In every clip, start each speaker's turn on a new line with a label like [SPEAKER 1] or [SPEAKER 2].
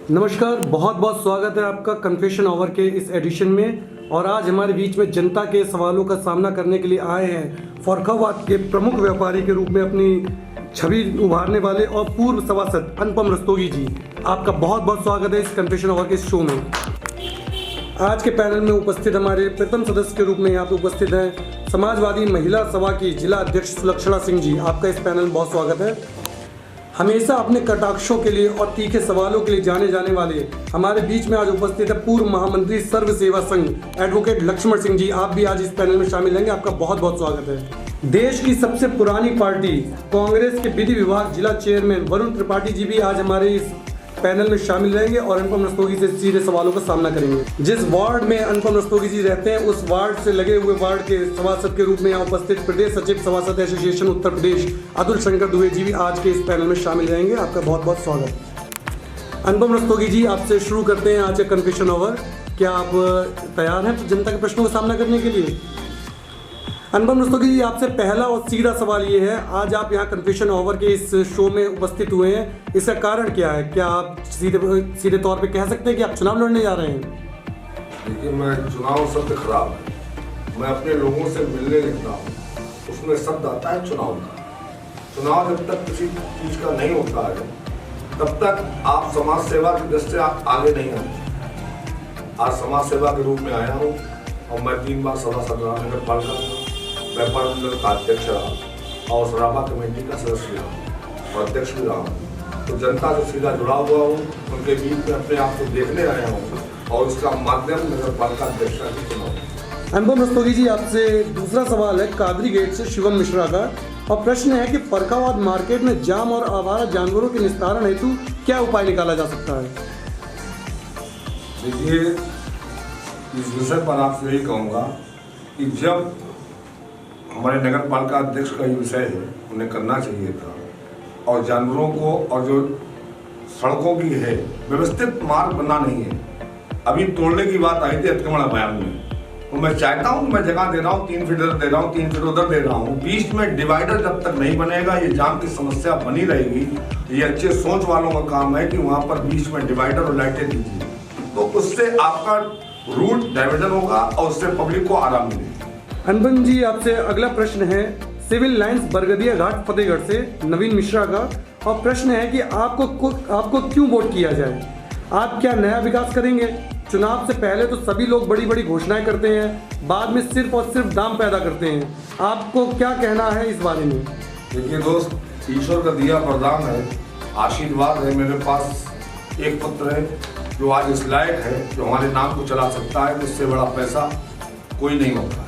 [SPEAKER 1] नमस्कार, बहुत बहुत स्वागत है आपका कन्फेशन आवर के इस एडिशन में। और आज हमारे बीच में जनता के सवालों का सामना करने के लिए आए हैं फर्रुखाबाद के प्रमुख व्यापारी के रूप में अपनी छवि उभारने वाले और पूर्व सभासद अनुपम रस्तोगी जी। आपका बहुत बहुत स्वागत है इस कन्फेशन आवर के इस शो में। आज के पैनल में उपस्थित हमारे प्रथम सदस्य के रूप में यहाँ पे उपस्थित हैं समाजवादी महिला सभा की जिला अध्यक्ष सुलक्षणा सिंह जी। आपका इस पैनल में बहुत स्वागत है। हमेशा अपने कटाक्षों के लिए और तीखे सवालों के लिए जाने जाने वाले हमारे बीच में आज उपस्थित है पूर्व महामंत्री सर्व सेवा संघ एडवोकेट लक्ष्मण सिंह जी। आप भी आज इस पैनल में शामिल रहेंगे। आपका बहुत बहुत स्वागत है। देश की सबसे पुरानी पार्टी कांग्रेस के विधि विभाग जिला चेयरमैन वरुण त्रिपाठी जी भी आज हमारे इस पैनल में शामिल रहेंगे और अनुपम रस्तोगी से सीधे सवालों का सामना करेंगे। जिस वार्ड में अनुपम रस्तोगी जी रहते हैं उस वार्ड से लगे हुए वार्ड के सभासद के रूप में यहाँ उपस्थित प्रदेश सचिव सभासद एसोसिएशन उत्तर प्रदेश अतुल शंकर दुबे जी भी आज के इस पैनल में शामिल रहेंगे। आपका बहुत बहुत स्वागत। अनुपम रस्तोगी जी, आपसे शुरू करते हैं आज का कन्फेशन आवर। क्या आप तैयार हैं जनता के प्रश्नों का सामना करने के लिए? अनुपम रस्तोगी जी, आपसे पहला और सीधा सवाल ये है, आज आप यहाँ कन्फेशन आवर के इस शो में उपस्थित हुए हैं, इसका कारण क्या है? क्या आप सीधे तौर पे कह सकते हैं कि आप चुनाव लड़ने जा रहे हैं?
[SPEAKER 2] देखिए, मैं चुनाव शब्द खराब है, मैं अपने लोगों से मिलने लगता हूँ, उसमें शब्द आता है चुनाव का। चुनाव जब तक किसी चीज का नहीं होता है तब तक आप समाज सेवा की दृष्टि से आप आगे नहीं आते। आज समाज सेवा के रूप में आया हूँ और मैं 3 बार सभासद रहा, नगर पालिका व्यापार मंडल का अध्यक्ष रहा और सराबा कमेटी का सदस्य रहा और अध्यक्ष भी रहा। तो जनता से सीधा जुड़ा हुआ हूँ, उनके बीच में अपने आप को देखने आया हूँ और उसका माध्यम नगर पालिका अध्यक्ष का चुनाव।
[SPEAKER 1] अनुपम रस्तोगी जी, आपसे दूसरा सवाल है कादरी गेट से शिवम मिश्रा का, और प्रश्न है कि फर्रुखाबाद मार्केट में जाम और आवारा जानवरों के निस्तारण हेतु क्या उपाय निकाला जा सकता है?
[SPEAKER 2] देखिए, इस विषय पर आपसे यही कहूँगा कि जब हमारे नगर पालिका अध्यक्ष का ये विषय है, उन्हें करना चाहिए था। और जानवरों को और जो सड़कों की है व्यवस्थित मार्ग बनना नहीं है। अभी तोड़ने की बात आई थी अतिक्रमण अभियान में, तो मैं चाहता हूँ, मैं जगह दे रहा हूँ, 3 फीट इधर दे रहा हूँ, 3 फीट उधर दे रहा हूँ, बीच में डिवाइडर जब तक नहीं बनेगा ये जाम की समस्या बनी रहेगी। ये अच्छे सोच वालों का काम है कि वहाँ पर बीच में डिवाइडर और लाइटें दीजिए, तो उससे आपका रूट डाइवर्जन होगा और उससे पब्लिक को आराम मिलेगा।
[SPEAKER 1] अनुपम जी, आपसे अगला प्रश्न है सिविल लाइंस बरगदिया घाट फतेहगढ़ से नवीन मिश्रा का, और प्रश्न है कि आपको क्यों वोट किया जाए? आप क्या नया विकास करेंगे? चुनाव से पहले तो सभी लोग बड़ी बड़ी घोषणाएं करते हैं, बाद में सिर्फ और सिर्फ दाम पैदा करते हैं। आपको क्या कहना है इस बारे में?
[SPEAKER 2] देखिए दोस्त, ईश्वर का दिया वरदान है, आशीर्वाद है। मेरे पास एक पुत्र है जो आज इस लायक है, जो हमारे नाम को चला सकता है। इससे बड़ा पैसा कोई नहीं होता है।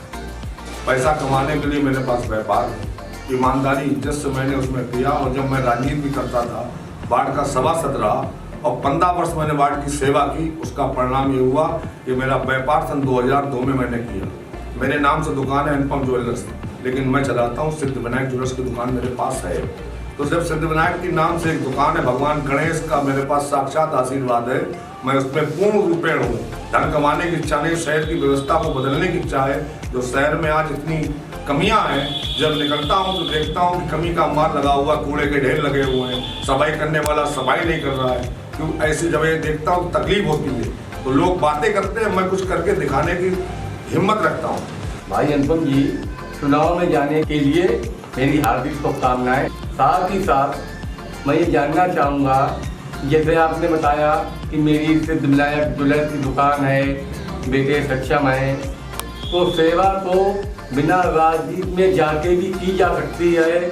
[SPEAKER 2] पैसा कमाने के लिए मेरे पास व्यापार है, ईमानदारी इज्जत से मैंने उसमें किया। और जब मैं राजनीति भी करता था, वार्ड का सभासद रहा और 15 वर्ष मैंने वार्ड की सेवा की, उसका परिणाम ये हुआ कि मेरा व्यापार सन 2002 में मैंने किया। मेरे नाम से दुकान है अनुपम ज्वेलर्स, लेकिन मैं चलाता हूँ सिद्धिविनायक ज्वेलर्स की दुकान मेरे पास है। तो जब सिद्धिविनायक के नाम से एक दुकान है, भगवान गणेश का मेरे पास साक्षात आशीर्वाद है, मैं उसमें पूर्ण रूपेण हूँ। धन कमाने की इच्छा नहीं, शहर की व्यवस्था को बदलने की इच्छा है। जो शहर में आज इतनी कमियां हैं, जब निकलता हूं तो देखता हूं कि कमी का मार लगा हुआ, कूड़े के ढेर लगे हुए हैं, सफाई करने वाला सफाई नहीं कर रहा है। क्यों? ऐसी जब ये देखता हूं तो तकलीफ होती है। तो लोग बातें करते हैं, मैं कुछ करके दिखाने की हिम्मत रखता हूँ।
[SPEAKER 3] भाई अनुपम जी, चुनाव में जाने के लिए मेरी हार्दिक शुभकामनाएं। साथ ही साथ मैं ये जानना चाहूँगा, जैसे आपने बताया कि मेरी सिद्धिविनायक ज्वेलर्स की दुकान है, बेटे सक्षम है, तो सेवा तो बिना राजनीति में जाके भी की जा सकती है।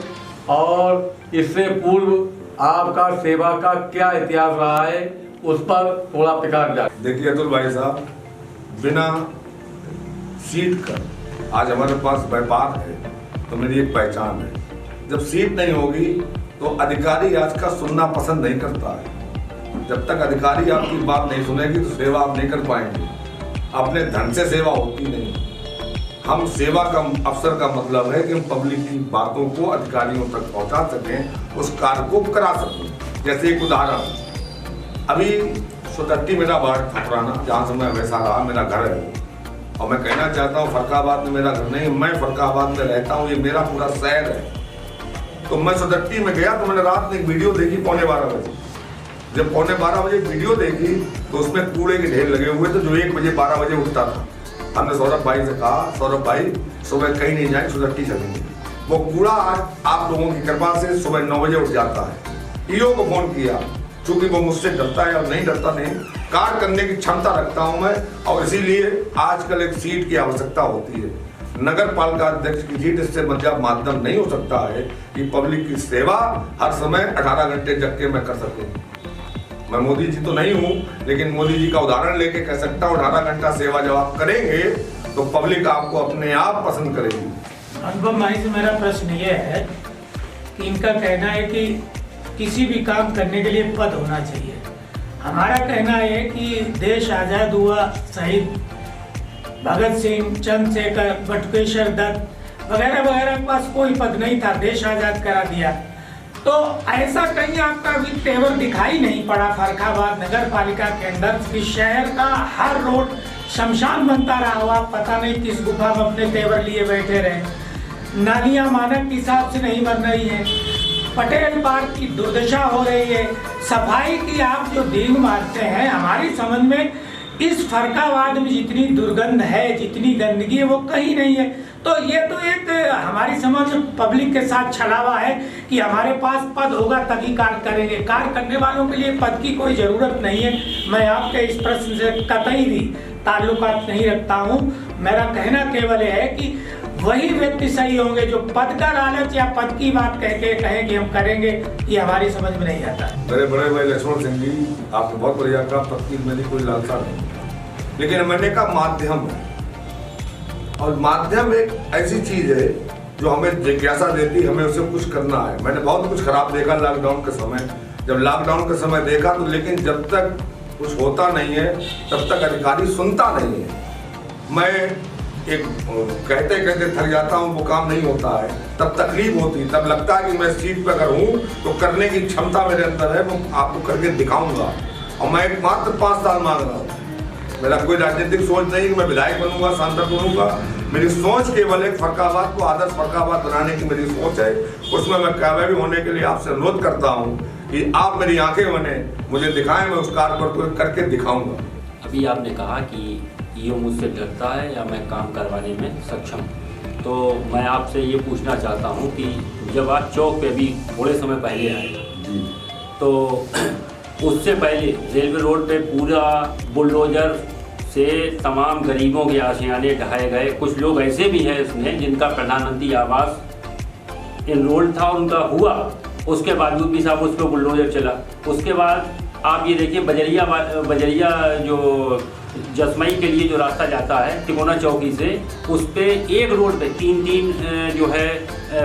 [SPEAKER 3] और इससे पूर्व आपका सेवा का क्या इतिहास रहा है, उस पर थोड़ा प्रकाश डालें।
[SPEAKER 2] देखिए अतुल भाई साहब, बिना सीट का आज हमारे पास व्यापार है, तो मेरी एक पहचान है। जब सीट नहीं होगी तो अधिकारी आज का सुनना पसंद नहीं करता है। जब तक अधिकारी आपकी बात नहीं सुनेगी तो सेवा आप नहीं कर पाएंगे। अपने धन से सेवा होती नहीं। हम सेवा का अवसर का मतलब है कि हम पब्लिक की बातों को अधिकारियों तक पहुंचा सकें, उस कार्य को करा सकें। जैसे एक उदाहरण, अभी सोतट्टी मेरा वार्ड था पुराना, जहाँ से मैं वैसा रहा, मेरा घर है। और मैं कहना चाहता हूँ फर्रुखाबाद में मेरा घर नहीं, मैं फर्रुखाबाद में रहता हूँ, ये मेरा पूरा शहर है। तो मैं सोतट्टी में गया तो मैंने रात में एक वीडियो देखी 11:15 बजे, जब 11:45 बजे वीडियो देखी तो उसमें कूड़े के ढेर लगे हुए थे, जो 1 बजे 12 बजे उठता था। हमने सौरभ भाई से कहा, सौरभ भाई सुबह कहीं नहीं जाए, सुरक्षित चलेंगे। वो कूड़ा आज आप लोगों की कृपा से सुबह 9 बजे उठ जाता है। ईओ को फोन किया, चूंकि वो मुझसे डरता है और नहीं डरता नहीं, कार्य करने की क्षमता रखता हूं मैं, और इसीलिए आजकल एक सीट की आवश्यकता होती है। नगर पालिका अध्यक्ष की सीट इससे मतलब माध्यम नहीं हो सकता है कि पब्लिक की सेवा हर समय 18 घंटे जग के मैं कर सकूं। मैं मोदी जी तो नहीं हूं, लेकिन मोदी जी का उदाहरण लेके कह सकता हूं 18 घंटा सेवा जब आप करेंगे तो पब्लिक आपको अपने आप पसंद करेगी।
[SPEAKER 4] अनुपम भाई से मेरा प्रश्न ये है कि इनका कहना है कि किसी भी काम करने के लिए पद होना चाहिए। हमारा कहना है कि देश आज़ाद हुआ, शहीद भगत सिंह, चंद्रशेखर, बटुकेश्वर दत्त वगैरह वगैरह के पास कोई पद नहीं था, देश आज़ाद करा दिया। तो ऐसा कहीं आपका अभी तेवर दिखाई नहीं पड़ा फर्रुखाबाद नगर पालिका के अंदर कि शहर का हर रोड शमशान बनता रहा हुआ, पता नहीं किस गुफा में अपने तेवर लिए बैठे रहे। नालियां मानक के हिसाब से नहीं बन रही हैं, पटेल पार्क की दुर्दशा हो रही है, सफाई की आप जो डींग मारते हैं, हमारी समझ में इस फर्रुखाबाद में जितनी दुर्गंध है, जितनी गंदगी है, वो कहीं नहीं है। तो ये तो एक हमारी समझ पब्लिक के साथ छलावा है कि हमारे पास पद होगा तभी कार्य करेंगे। कार्य करने वालों के लिए पद की कोई ज़रूरत नहीं है। मैं आपके इस प्रश्न से कतई भी ताल्लुकात नहीं रखता हूँ। मेरा कहना केवल है कि वही व्यक्ति सही होंगे जो पद का लालच या पद की बात कह के कहें कि हम करेंगे, ये हमारी समझ में नहीं आता।
[SPEAKER 2] मेरे बड़े भाई लक्ष्मण सिंह जी, आपने बहुत बढ़िया कहा, पद की मेरी कोई लालसा नहीं, लेकिन मैंने कहा माध्यम है, और माध्यम एक ऐसी चीज है जो हमें जिज्ञासा देती, हमें उसे कुछ करना है। मैंने बहुत कुछ खराब देखा लॉकडाउन के समय, जब लॉकडाउन के समय देखा तो, लेकिन जब तक कुछ होता नहीं है तब तक अधिकारी सुनता नहीं है। मैं एक कहते कहते थक जाता हूँ, वो काम नहीं होता है, तब तकलीफ होती, तब लगता है कि मैं सीट पर अगर हूँ तो करने की क्षमता मेरे अंदर है, वो आपको करके दिखाऊंगा। और मैं एक मात्र 5 साल मांग रहा हूँ। मेरा कोई राजनीतिक सोच नहीं कि मैं विधायक बनूंगा, सांसद बनूंगा। मेरी सोच केवल एक फर्रुखाबाद को आदर्श फर्रुखाबाद बनाने की मेरी सोच है। उसमें मैं कामयाबी होने के लिए आपसे अनुरोध करता हूँ कि आप मेरी आंखें बने, मुझे दिखाएं, मैं उस कार्य को करके दिखाऊंगा।
[SPEAKER 5] अभी आपने कहा कि ये मुझसे डरता है या मैं काम करवाने में सक्षम हूँ, तो मैं आपसे ये पूछना चाहता हूँ कि जब आप चौक पे भी थोड़े समय पहले आए तो उससे पहले रेलवे रोड पे पूरा बुलडोजर से तमाम गरीबों के आशियाने ढहाए गए। कुछ लोग ऐसे भी हैं इसमें जिनका प्रधानमंत्री आवास इनरोल था, उनका हुआ, उसके बावजूद भी साहब उस पर बुलडोजर चला। उसके बाद आप ये देखिए बजरिया जो जसमई के लिए जो रास्ता जाता है तिकोना चौकी से, उस पे एक रोड पे 3-3 जो है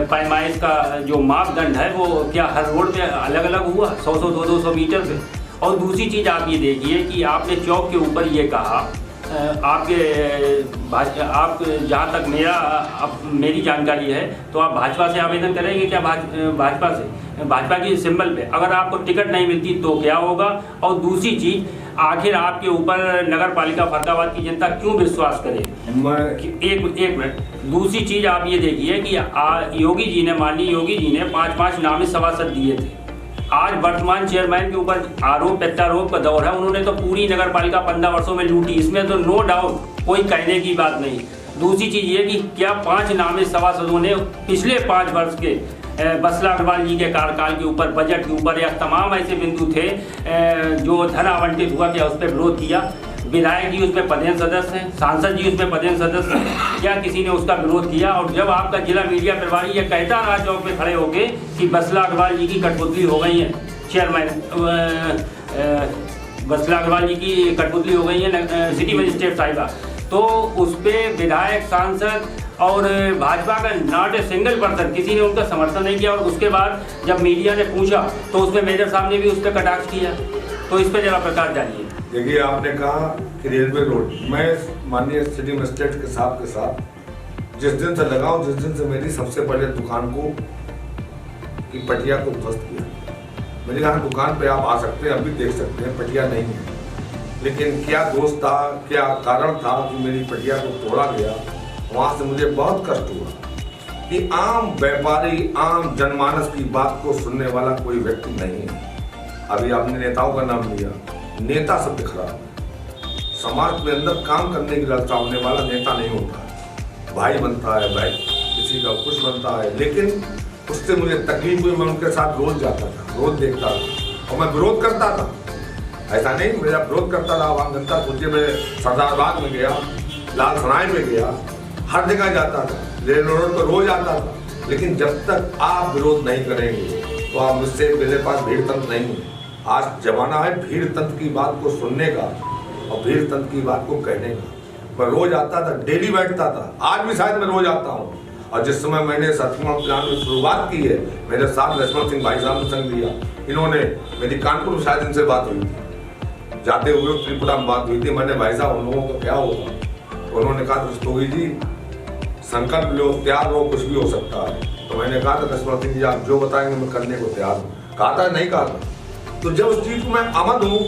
[SPEAKER 5] पैमाइश का जो मापदंड है वो क्या हर रोड पे अलग अलग हुआ 100-100 200 मीटर पे। और दूसरी चीज़ आप ये देखिए कि आपने चौक के ऊपर ये कहा, आप जहाँ तक मेरी जानकारी है तो आप भाजपा से आवेदन करेंगे क्या? भाजपा की सिंबल पे अगर आपको टिकट नहीं मिलती तो क्या होगा? और दूसरी चीज़, आखिर आपके ऊपर नगर पालिका फर्रुखाबाद की जनता क्यों विश्वास करे? एक मिनट, दूसरी चीज़ आप ये देखिए कि माननीय योगी जी ने 5-5 नामित सभासद दिए थे। आज वर्तमान चेयरमैन के ऊपर आरोप प्रत्यारोप का दौर है। उन्होंने तो पूरी नगर पालिका 15 वर्षों में लूटी, इसमें तो नो डाउट कोई कहने की बात नहीं। दूसरी चीज़ ये कि क्या 5 नामित सभासदों ने पिछले 5 वर्ष के बसला अग्रवाल जी के कार्यकाल के ऊपर, बजट के ऊपर या तमाम ऐसे बिंदु थे जो धन आवंटित हुआ, क्या उस पर विरोध किया? विधायक जी उसमें पदेन सदस्य हैं, सांसद जी उसमें पदेन सदस्य हैं, क्या किसी ने उसका विरोध किया? और जब आपका जिला मीडिया प्रभारी ये कहता रहा चौक पे खड़े होके कि बसला अग्रवाल जी की कठपुतली हो गई है, चेयरमैन बसला अग्रवाल जी की कठपुतली हो गई है सिटी मजिस्ट्रेट साहिबा, तो उस पर विधायक, सांसद और भाजपा का नॉट ए सिंगल पर्सन किसी ने उनका समर्थन नहीं किया। और उसके बाद जब मीडिया ने पूछा तो उसमें मेजर साहब ने भी उस पर कटाक्ष किया। तो इस पर जरा प्रकाश डालिए।
[SPEAKER 2] देखिए, आपने कहा कि रेलवे रोड, मैं माननीय सिटी मजिस्ट्रेट के साथ जिस दिन से लगाऊं, जिस दिन से मेरी सबसे पहले दुकान को की पटिया को ध्वस्त किया, मैंने कहा दुकान पे आप आ सकते हैं, अभी देख सकते हैं, पटिया नहीं है। लेकिन क्या दोष था, क्या कारण था कि मेरी पटिया को तोड़ा गया? वहाँ से मुझे बहुत कष्ट हुआ कि आम व्यापारी, आम जनमानस की बात को सुनने वाला कोई व्यक्ति नहीं है। अभी आपने नेताओं का नाम लिया, नेता शब्द खराब है। समाज के अंदर काम करने के लिए चाहने वाला नेता नहीं होता। भाई बनता है, भाई किसी का कुछ बनता है, लेकिन उससे मुझे तकलीफ हुई। मैं उनके साथ रोज जाता था, रोज देखता था और मैं विरोध करता था। ऐसा नहीं मेरा विरोध करता था आवाम जनता। सोचिए मैं सरदार बाग में गया, लाल सराय में गया, हर जगह जाता था, रेल रोड पर रोज आता था। लेकिन जब तक आप विरोध नहीं करेंगे तो आप मुझसे, मेरे पास भीड़ तंत्र नहीं है। आज जमाना है भीड़ तंत्र की बात को सुनने का और भीड़ तंत्र की बात को कहने का। मैं रोज आता था, डेली बैठता था, आज भी शायद मैं रोज आता हूँ। और जिस समय मैंने सतपुड़ा प्लान में शुरुआत की है, मेरे साथ लक्ष्मण सिंह भाई साहब ने संग लिया। इन्होंने, मेरी कानपुर में शायद इनसे बात हुई थी, जाते हुए त्रिपुरा में बात हुई थी। मैंने भाई साहब उन लोगों का क्या होगा, तो उन्होंने कहा रस्तोगी जी संकल्प लो, तैयार हो, कुछ भी हो सकता है। तो मैंने कहा था लक्ष्मण सिंह जी आप जो बताएंगे मैं करने को तैयार हूँ। कहा था नहीं कहा था। तो जब उस चीज को मैं अमद हूँ,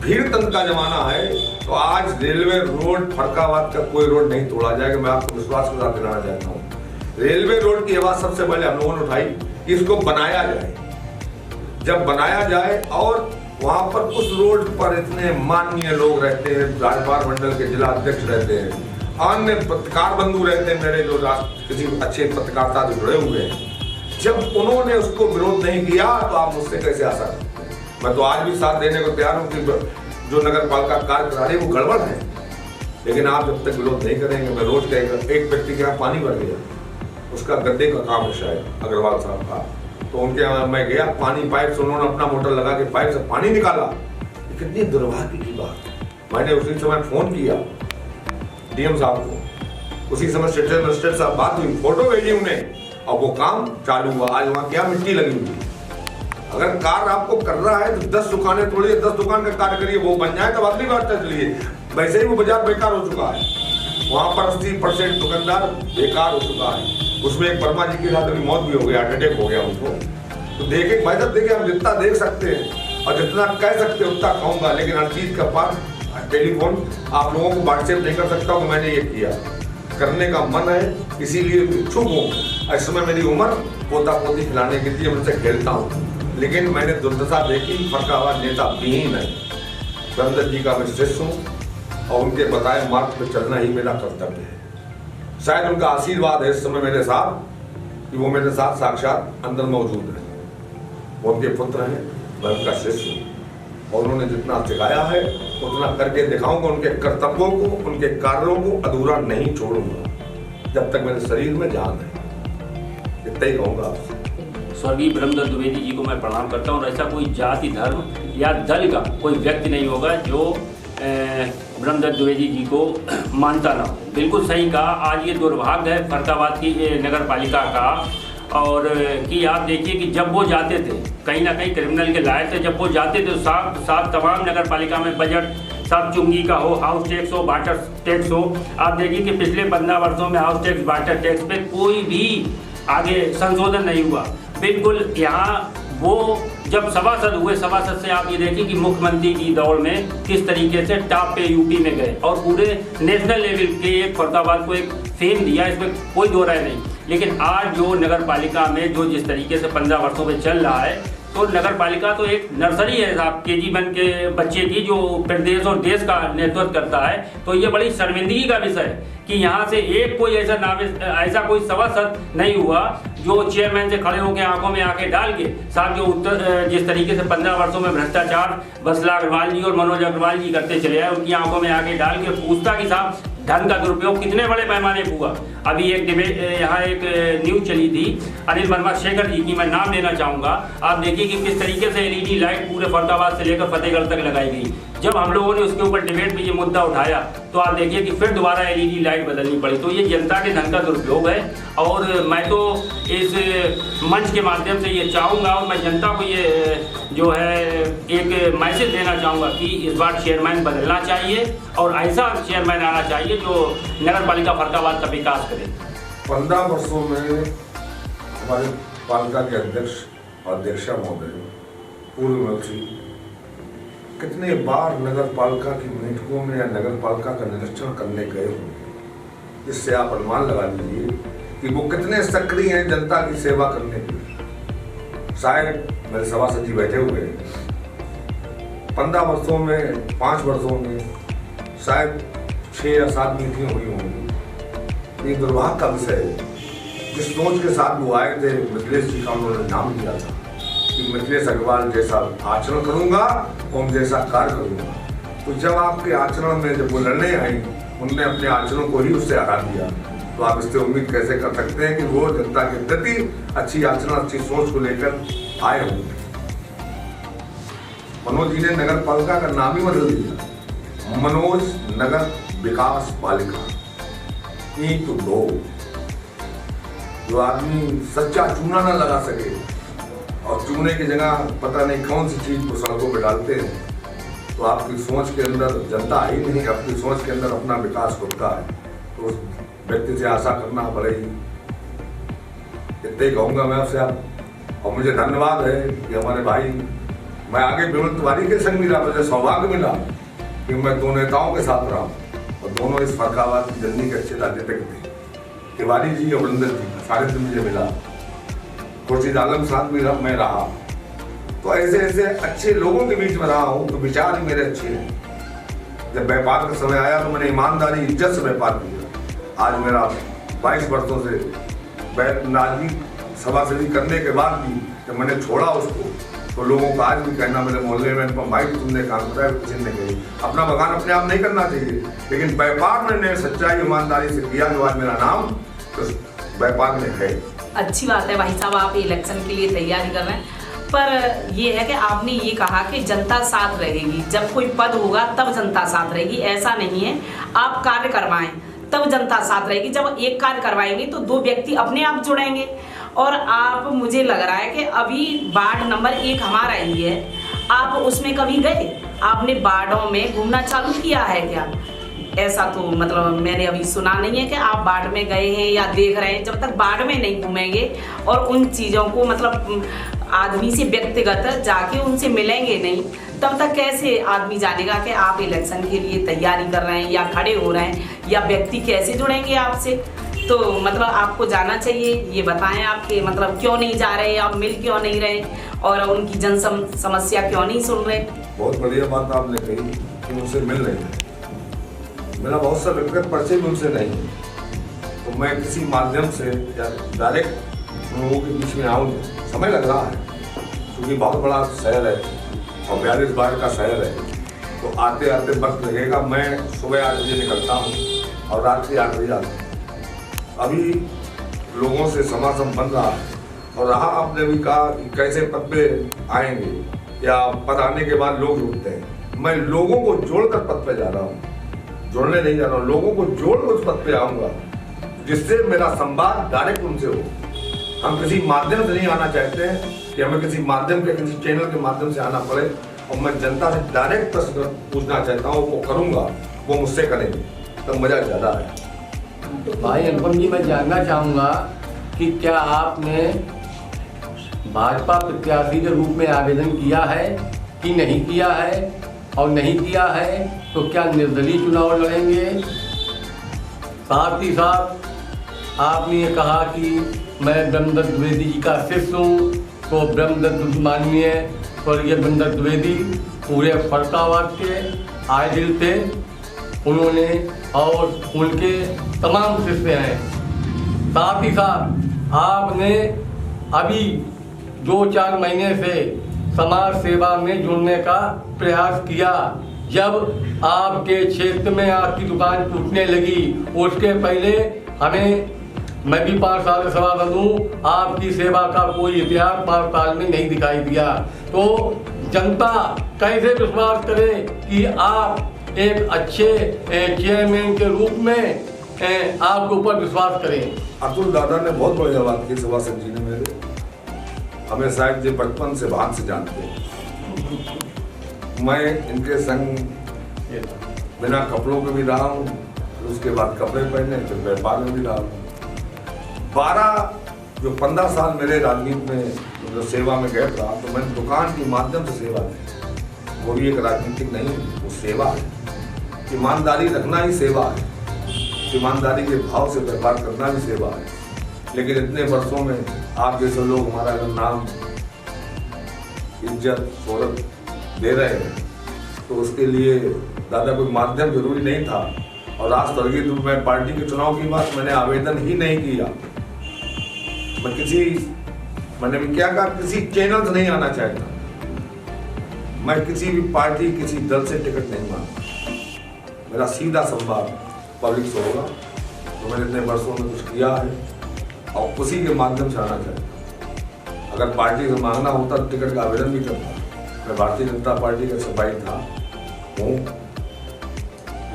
[SPEAKER 2] भीड़ तंत्र का जमाना है, तो आज रेलवे रोड फरक्काबाद का कोई रोड नहीं तोड़ा जाएगा। मैं आपको विश्वास के साथ दिलाना चाहता हूँ। रेलवे रोड की आवाज सबसे पहले हम लोगों ने उठाई कि इसको बनाया जाए। जब बनाया जाए और वहां पर उस रोड पर इतने माननीय लोग रहते हैं, राजपाल मंडल के जिला अध्यक्ष रहते हैं, अन्य पत्रकार बंधु रहते हैं मेरे, जो किसी अच्छे पत्रकारिता से जुड़े हुए हैं। जब उन्होंने उसको विरोध नहीं किया तो आप मुझसे कैसे आशा करते हैं? मैं तो आज भी साथ देने को तैयार हूँ कि जो नगर पालिका कार्य करा रही है वो गड़बड़ है, लेकिन आप जब तक विरोध नहीं करेंगे। मैं रोज कहेगा एक व्यक्ति के यहाँ पानी भर गया, उसका गड्ढे का काम है शायद अग्रवाल साहब का, तो उनके यहाँ मैं गया, पानी पाइप से उन्होंने अपना मोटर लगा के पाइप से पानी निकाला। कितनी दुर्भाग्य की बात। मैंने उसी समय फोन किया डीएम साहब को, उसी समय सेक्रेटरी मजिस्ट्रेट साहब बात हुई, फोटो भेजी उन्हें और वो काम चालू हुआ। आज वहाँ क्या मिट्टी लगी हुई। अगर कार्य आपको कर रहा है तो 10 दुकानें तोड़िए, 10 दुकान का कार्य करिए, वो बन जाए तब अगली बात चलिए। वैसे ही वो बाजार बेकार हो चुका है, वहाँ पर 80% दुकानदार बेकार हो चुका है। उसमें एक वर्मा जी के साथ अभी मौत भी हो गया, हार्ट अटैक हो गया उनको। तो देखे भाई साहब, देखिए हम जितना देख सकते हैं और जितना कह सकते हैं उतना कहूँगा, लेकिन हर चीज़ का पास टेलीफोन आप लोगों को व्हाट्सएप नहीं कर सकता हूँ कि मैंने ये किया। करने का मन है, इसीलिए इच्छुक हूँ। इस समय मेरी उम्र पोता पोती खिलाने के लिए उनसे खेलता हूँ, लेकिन मैंने दुर्दशा देखी। फरक्काबाद नेता विहीन है। ब्रह्मदत्त जी का मैं शिष्य हूँ और उनके बताए मार्ग पर चलना ही मेरा कर्तव्य है। शायद उनका आशीर्वाद है इस समय मेरे साथ कि वो मेरे साथ साक्षात अंदर मौजूद है। वो उनके पुत्र हैं, मैं उनका शिष्य हूँ और उन्होंने जितना सिखाया है उतना करके दिखाऊंगा। उनके कर्तव्यों को, उनके कार्यों को अधूरा नहीं छोड़ूंगा जब तक मेरे शरीर में जान है। इतना ही कहूँगा आपसे।
[SPEAKER 5] स्वर्गीय ब्रह्मदत्त द्विवेदी जी को मैं प्रणाम करता हूँ। और ऐसा कोई जाति धर्म या दल का कोई व्यक्ति नहीं होगा जो ब्रह्मदत्त द्विवेदी जी को मानता ना हो। बिल्कुल सही कहा। आज ये दुर्भाग्य है फरक्काबाद की नगर पालिका का, और कि आप देखिए कि जब वो जाते थे कहीं ना कहीं क्रिमिनल के लायक थे। जब वो जाते थे साथ तमाम नगर पालिका में बजट सब चुंगी का हो, हाउस टैक्स हो, वाटर टैक्स हो। आप देखिए कि पिछले 15 वर्षों में हाउस टैक्स, वाटर टैक्स पे कोई भी आगे संशोधन नहीं हुआ। बिल्कुल यहाँ वो जब सभासद हुए, सभासद से आप ये देखिए कि मुख्यमंत्री की दौड़ में किस तरीके से टॉप पे यूपी में गए और पूरे नेशनल लेवल के एक फरक्काबाद को एक फेम दिया, इसमें कोई दो राय नहीं। लेकिन आज जो नगर पालिका में जो जिस तरीके से 15 वर्षों में चल रहा है, तो नगर पालिका तो एक नर्सरी है साहब, KG1 के बच्चे की, जो प्रदेश और देश का नेतृत्व करता है। तो ये बड़ी शर्मिंदगी का विषय है कि यहाँ से एक कोई ऐसा कोई सभासद नहीं हुआ जो चेयरमैन से खड़े होकर आंखों में आंखें डाल के साहब जो जिस तरीके से 15 वर्षों में भ्रष्टाचार बसला अग्रवाल जी और मनोज अग्रवाल जी करते चले आए, उनकी आंखों में आंखें डाल के पूछता कि साहब धन का दुरुपयोग कितने बड़े पैमाने पर हुआ। अभी एक डिबेट यहाँ एक न्यूज चली थी अनिल वर्मा शेखर जी की, मैं नाम लेना चाहूँगा। आप देखिए कि किस तरीके से LED लाइट पूरे फरक्काबाद से लेकर फतेहगढ़ तक लगाई गई। जब हम लोगों ने उसके ऊपर डिबेट में ये मुद्दा उठाया तो आप देखिए कि फिर दोबारा LED लाइट बदलनी पड़ी। तो ये जनता के धन का दुरुपयोग है। और मैं तो इस मंच के माध्यम से ये चाहूँगा और मैं जनता को ये जो है एक मैसेज देना चाहूँगा कि इस बार चेयरमैन बदलना चाहिए और ऐसा चेयरमैन आना चाहिए जो नगर पालिका फरक्काबाद का विकास करे।
[SPEAKER 2] 15 वर्षों में हमारे पालिका के अध्यक्ष और अध्यक्षा महोदय पूर्व मंत्री कितने बार नगर पालिका की बैठकों में या नगर पालिका का निरीक्षण करने गए होंगे। इससे आप अनुमान लगा लीजिए कि वो कितने सक्रिय हैं जनता की सेवा करने के लिए। शायद मेरे सभासद जी बैठे हुए हैं, 15 वर्षों में 5 वर्षों में शायद 6 या 7 मीटिंग हुई होंगी। ये दुर्भाग्य का विषय है। जिस सोच के साथ वो आए थे, मिथिलेश जी का उन्होंने नाम दिया था कि मिथिलेश अग्रवाल जैसा आचरण करूंगा और जैसा कार्य करूंगा। तो जब आपके आचरण में जब वो लड़ने आई, उनने अपने आचरण को ही उससे हरा दिया। तो आप इससे उम्मीद कैसे कर सकते हैं कि वो जनता के प्रति अच्छी आचरण, अच्छी सोच को लेकर आए होंगे। मनोज जी ने नगर पालिका का नाम ही बदल दिया, मनोज नगर विकास पालिका। ई तो दो जो आदमी सच्चा चूना ना लगा सके और चूने की जगह पता नहीं कौन सी चीज को सड़कों पे डालते हैं, तो आपकी सोच के अंदर जनता ही नहीं, आपकी सोच के अंदर अपना विकास होता है। तो उस व्यक्ति से आशा करना पड़ेगी। इतने ही कहूँगा मैं आपसे। आप और मुझे धन्यवाद है कि हमारे भाई, मैं आगे विमल तिवारी के संग मिला, मुझे सौभाग्य मिला कि मैं 2 नेताओं के साथ रहा और दोनों इस फर्रुखाबाद की जर्नी के अच्छे राजनीतिक थे। तिवारी जी और वरिंदर जी सारे दिन मुझे मिला, खुर्शीद आलम साथ भी मैं रहा। तो ऐसे ऐसे अच्छे लोगों के बीच में रहा हूँ, तो विचार ही मेरे अच्छे हैं। जब व्यापार का समय आया तो मैंने ईमानदारी, इज्जत से व्यापार किया। आज मेरा 22 वर्षों से राजनीतिक सभासदी करने के बाद भी जब मैंने छोड़ा उसको, तो लोगों का आज भी कहना, मेरे मोहल्ले में भाई तुमने काम कराया, किसी ने कही अपना बगान अपने आप नहीं करना चाहिए, लेकिन व्यापार मैंने सच्चाई ईमानदारी से किया, जो आज मेरा नाम तो व्यापार में है।
[SPEAKER 6] अच्छी बात है भाई साहब, आप इलेक्शन के लिए तैयारी कर रहे हैं, पर ये है कि आपने ये कहा कि जनता साथ रहेगी, जब कोई पद होगा तब जनता साथ रहेगी। ऐसा नहीं है, आप कार्य करवाएं तब जनता साथ रहेगी। जब एक कार्य करवाएंगे तो 2 व्यक्ति अपने आप जुड़ेंगे। और आप, मुझे लग रहा है कि अभी वार्ड नंबर 1 हमारा ही है, आप उसमें कभी गए? आपने वार्डों में घूमना चालू किया है क्या? ऐसा तो मतलब मैंने अभी सुना नहीं है कि आप वार्ड में गए हैं या देख रहे हैं। जब तक वार्ड में नहीं घूमेंगे और उन चीज़ों को मतलब आदमी से व्यक्तिगत जाके उनसे मिलेंगे नहीं, तब तक कैसे आदमी जानेगा कि आप इलेक्शन के लिए तैयारी कर रहे हैं या खड़े हो रहे हैं, या व्यक्ति कैसे जुड़ेंगे आपसे? तो मतलब आपको जाना चाहिए। ये बताएं आपके मतलब क्यों नहीं जा रहे, आप मिल क्यों नहीं रहे और उनकी जन समस्या क्यों नहीं सुन रहे?
[SPEAKER 2] बहुत बढ़िया बात आपने कही कि उनसे मिल रहे हैं। मेरा बहुत सा व्यक्तिगत परिचय भी उनसे नहीं, तो मैं किसी माध्यम से या डायरेक्ट लोगों के बीच में आऊँ, समय लग रहा है क्योंकि बहुत बड़ा शहर है और 42 बार का शहर है, तो आते आते वक्त लगेगा। मैं सुबह 8 बजे निकलता हूँ और रात्रि 8 बजे आता हूँ। अभी लोगों से समागम बन रहा है। और रहा आपने भी कहा कि कैसे पद पे आएंगे या पद आने के बाद लोग जुड़ते हैं, मैं लोगों को जोड़कर पद पे जा रहा हूँ, जोड़ने नहीं जा रहा हूँ, लोगों को जोड़कर उस पद पे आऊँगा जिससे मेरा संवाद डायरेक्ट उनसे हो। हम किसी माध्यम से नहीं आना चाहते हैं कि हमें किसी माध्यम के, किसी चैनल के माध्यम से आना पड़े, और मैं जनता से डायरेक्ट प्रश्न पूछना चाहता हूँ, वो करूँगा, वो मुझसे करेंगे, तो मज़ा ज़्यादा है।
[SPEAKER 3] भाई अनुपम जी, मैं जानना चाहूँगा कि क्या आपने भाजपा प्रत्याशी के रूप में आवेदन किया है कि नहीं किया है, और नहीं किया है तो क्या निर्दलीय चुनाव लड़ेंगे? साथ ही साथ आपने ये कहा कि मैं ब्रह्मदत्त द्विवेदी जी का शिष्य हूँ, तो ब्रह्मदत्त माननीय स्वर्गीय ब्रह्मदत्त द्विवेदी पूरे फर्रुखाबाद के आए दिल थे, उन्होंने और उनके तमाम शिष्य हैं। साथ ही साथ आपने अभी 2-4 महीने से समाज सेवा में जुड़ने का प्रयास किया। जब आपके क्षेत्र में आपकी दुकान टूटने लगी, उसके पहले मैं भी 5 साल से सभासद हूँ, आपकी सेवा का कोई इतिहास 5 साल में नहीं दिखाई दिया। तो जनता कैसे विश्वास करे कि आप एक अच्छे चेयरमैन के रूप में आपके ऊपर विश्वास करें?
[SPEAKER 2] अतुल दादा ने बहुत बढ़िया बात की, सभासद जी ने मेरे, हमें शायद ये बचपन से भाग से जानते हैं। मैं इनके संग बिना कपड़ों के भी रहा हूँ, उसके बाद कपड़े पहने, फिर व्यापार में भी रहा हूँ। 15 साल मेरे राजनीति में जो सेवा में गए था, तो मैंने दुकान के माध्यम से सेवा की। वो भी एक राजनीतिक नहीं, वो सेवा है। ईमानदारी रखना ही सेवा है, ईमानदारी के भाव से व्यापार करना भी सेवा है। लेकिन इतने वर्षों में आप जैसे लोग हमारा नाम, इज्जत, शोहरत दे रहे हैं, तो उसके लिए ज़्यादा कोई माध्यम जरूरी नहीं था। और आज स्वर्गीय मैं पार्टी के चुनाव की बात मैंने आवेदन ही नहीं किया। मैंने क्या कहा, किसी चैनल से नहीं आना चाहता। मैं किसी भी पार्टी किसी दल से टिकट नहीं मांगता। मेरा सीधा संवाद पब्लिक से होगा। तो मैंने इतने वर्षों में कुछ किया है और उसी के माध्यम से आना चाहता। अगर पार्टी से मांगना होता तो टिकट का आवेदन भी करता। मैं भारतीय जनता पार्टी का सिपाही था हूँ,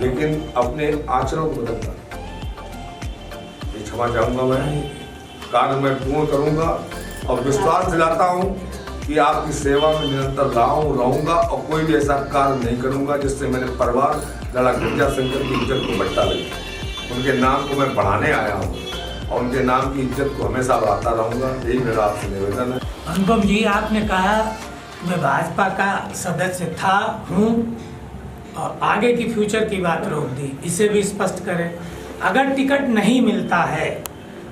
[SPEAKER 2] लेकिन अपने आचरण को बदलता। क्षमा चाहूँगा, मैं कार्य में पूर्ण करूँगा और विश्वास दिलाता हूँ कि आपकी सेवा में निरंतर रहूँगा और कोई भी ऐसा कार्य नहीं करूँगा जिससे मेरे परिवार लाला गिरजा शंकर की इज्जत को बट्टा लगे। उनके नाम को मैं बढ़ाने आया हूँ और उनके नाम की इज्जत को हमेशा बढ़ाता रहूँगा। यही मेरा आपसे निवेदन है।
[SPEAKER 4] अनुपम जी, आपने कहा मैं भाजपा का सदस्य था हूँ और आगे की फ्यूचर की बात रोक दी, इसे भी स्पष्ट करें। अगर टिकट नहीं मिलता है,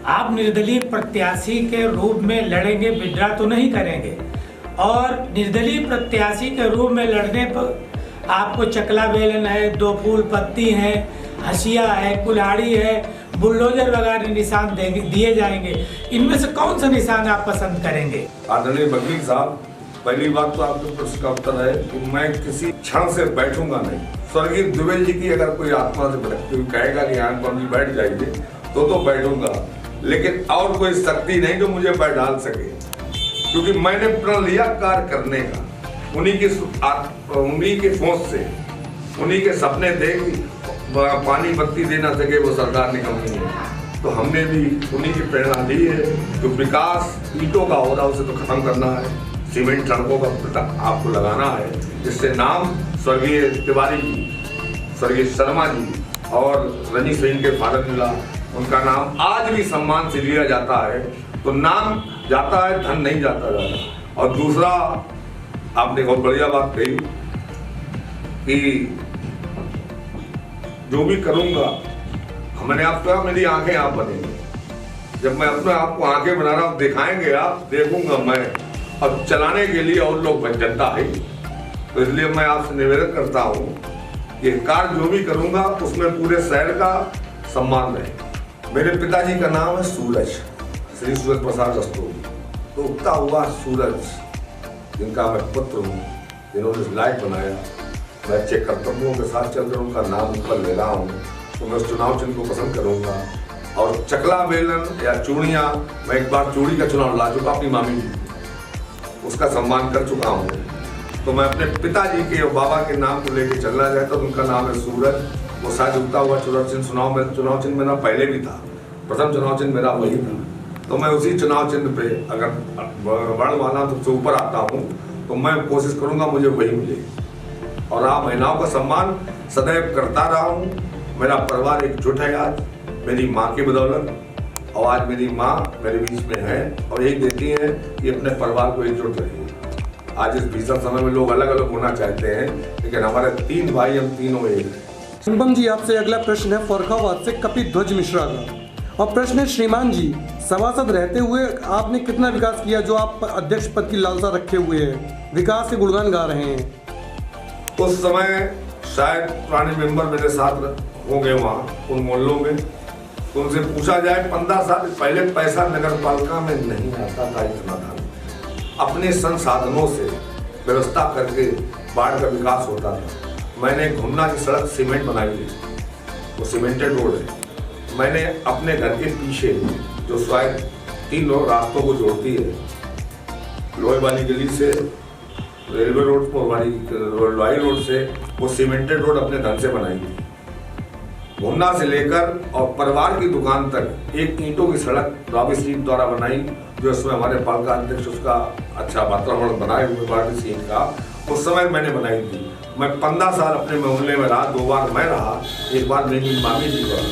[SPEAKER 4] आप निर्दलीय प्रत्याशी के रूप में लड़ेंगे, विड्रा तो नहीं करेंगे? और निर्दलीय प्रत्याशी के रूप में लड़ने पर आपको चकला बेलन है, 2 फूल पत्ती है, हसिया है, कुल्हाड़ी है, बुलडोजर वगैरह निशान दिए जाएंगे। इनमें से कौन सा निशान आप पसंद करेंगे?
[SPEAKER 2] आदरणीय वकील साहब, पहली बात तो आपके प्रश्न का उत्तर है कि मैं किसी क्षण से बैठूंगा नहीं। स्वर्गीय दुबे जी की अगर कोई आत्मा से भटकती हुई कहेगा कि यहाँ पर बैठ जाइए तो बैठूंगा, लेकिन और कोई शक्ति नहीं जो मुझे बैठा सके, क्योंकि मैंने प्रण लिया कार्य करने का। उन्हीं की सोच से, उन्हीं के सपने देख पानी बत्ती दे ना सके वो सरकार निकलनी है। तो हमने भी उन्हीं की प्रेरणा ली है। जो विकास ईंटों का हो रहा उसे तो खत्म करना है, सीमेंट सड़कों का आपको लगाना है, जिससे नाम स्वर्गीय तिवारी जी, स्वर्गीय शर्मा जी और रंजीत सिंह के फादर मिला, उनका नाम आज भी सम्मान से लिया जाता है। तो नाम जाता है, धन नहीं जाता। और दूसरा, आपने बहुत बढ़िया बात कही कि जो भी करूंगा, मैंने आपको कहा मेरी आंखें आप बनेंगी। जब मैं अपने आप को आंखें बना रहा हूँ, दिखाएंगे आप, देखूंगा मैं। अब चलाने के लिए और लोग जनता है। तो इसलिए मैं आपसे निवेदन करता हूँ कि कार्य जो भी करूंगा उसमें पूरे शहर का सम्मान रहे। मेरे पिताजी का नाम है सूरज, श्री सूरज प्रसाद रस्तोगी। तो उगता हुआ सूरज, जिनका मैं पुत्र हूँ, जिन्होंने इस लायक बनाया, मैं अच्छे कर्तव्यों के साथ चल कर उनका नाम ऊपर ले रहा हूँ। तो मैं उस चुनाव चिन्ह को पसंद करूँगा। और चकला बेलन या चूड़ियाँ, मैं एक बार चूड़ी का चुनाव ला चुका अपनी मामी जी, उसका सम्मान कर चुका हूँ। तो मैं अपने पिताजी के और बाबा के नाम को लेकर चलना चाहता हूँ। उनका नाम है सूरज। वो शायद उगता हुआ चुनाव चिन्ह चुनाव चिन्ह मेरा पहले भी था, प्रथम चुनाव चिन्ह मेरा वही था। तो मैं उसी चुनाव चिन्ह पे अगर वर्णमाला सबसे ऊपर आता हूँ तो मैं कोशिश करूँगा मुझे वही मिले। और आप महिलाओं का सम्मान सदैव करता रहा हूँ। मेरा परिवार एकजुट है आज, मेरी माँ की बदौलत। और आज मेरी माँ मेरे बीच में है और यही देती है कि अपने परिवार को एकजुट रहिए। आज इस भीषण समय में लोग अलग अलग होना चाहते हैं, लेकिन हमारे 3 भाई, हम तीनों एक हैं।
[SPEAKER 1] अनुपम जी, आपसे अगला प्रश्न है फर्रुखाबाद से कपिध्वज मिश्रा का। और प्रश्न है, श्रीमान जी, सभासद रहते हुए आपने कितना विकास किया जो आप अध्यक्ष पद की लालसा रखे हुए हैं? विकास के गुणगान गा रहे हैं।
[SPEAKER 2] उस समय शायद पुराने मेंबर मेरे साथ होंगे वहाँ उन मोहल्लों में। तो उनसे पूछा जाए, 15 साल पहले पैसा नगर पालिका में नहीं आता था इतना था। अपने संसाधनों से व्यवस्था करके बाढ़ का विकास होता था। मैंने घुमना की सड़क सीमेंट बनाई थी, वो सीमेंटेड रोड है। मैंने अपने घर के पीछे जो शायद 3 रास्तों को जोड़ती है, लोहे वाली गली से रेलवे रोड को लोहाई रोड से, वो सीमेंटेड रोड अपने धन से बनाई थी। घूमना से लेकर और परिवार की दुकान तक एक ईंटों की सड़क रॉबी स्ट्रीट द्वारा बनाई, जो इसमें हमारे पालिका अध्यक्ष उसका अच्छा वातावरण बनाए हुए रॉबी स्ट्रीट का, उस समय मैंने बनाई थी। मैं 15 साल अपने मोहल्ले में रहा, 2 बार मैं रहा, 1 बार मेरी मामी जी का।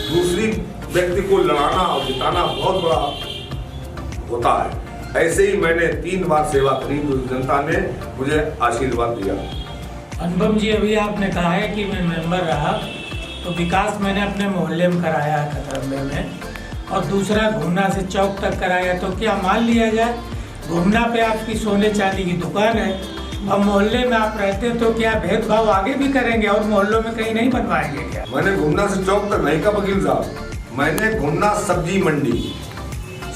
[SPEAKER 2] दूसरी व्यक्ति को लड़ाना और जिताना बहुत बड़ा होता है। ऐसे ही मैंने 3 बार सेवा करी, तो जनता ने मुझे आशीर्वाद दिया।
[SPEAKER 4] अनुपम जी, अभी आपने कहा है कि मैं मेंबर रहा, तो विकास मैंने अपने मोहल्ले में कराया है खतरमे में, और दूसरा घूमना से चौक तक कराया। तो क्या मान लिया जाए घूमना पे आपकी सोने चांदी की दुकान है, अब मोहल्ले में आप रहते हैं तो क्या भेदभाव आगे भी करेंगे और मोहल्लों में कहीं नहीं बनवाएंगे क्या?
[SPEAKER 2] मैंने घूमना से चौक तक नहीं का वकील साहब, मैंने घूमना सब्जी मंडी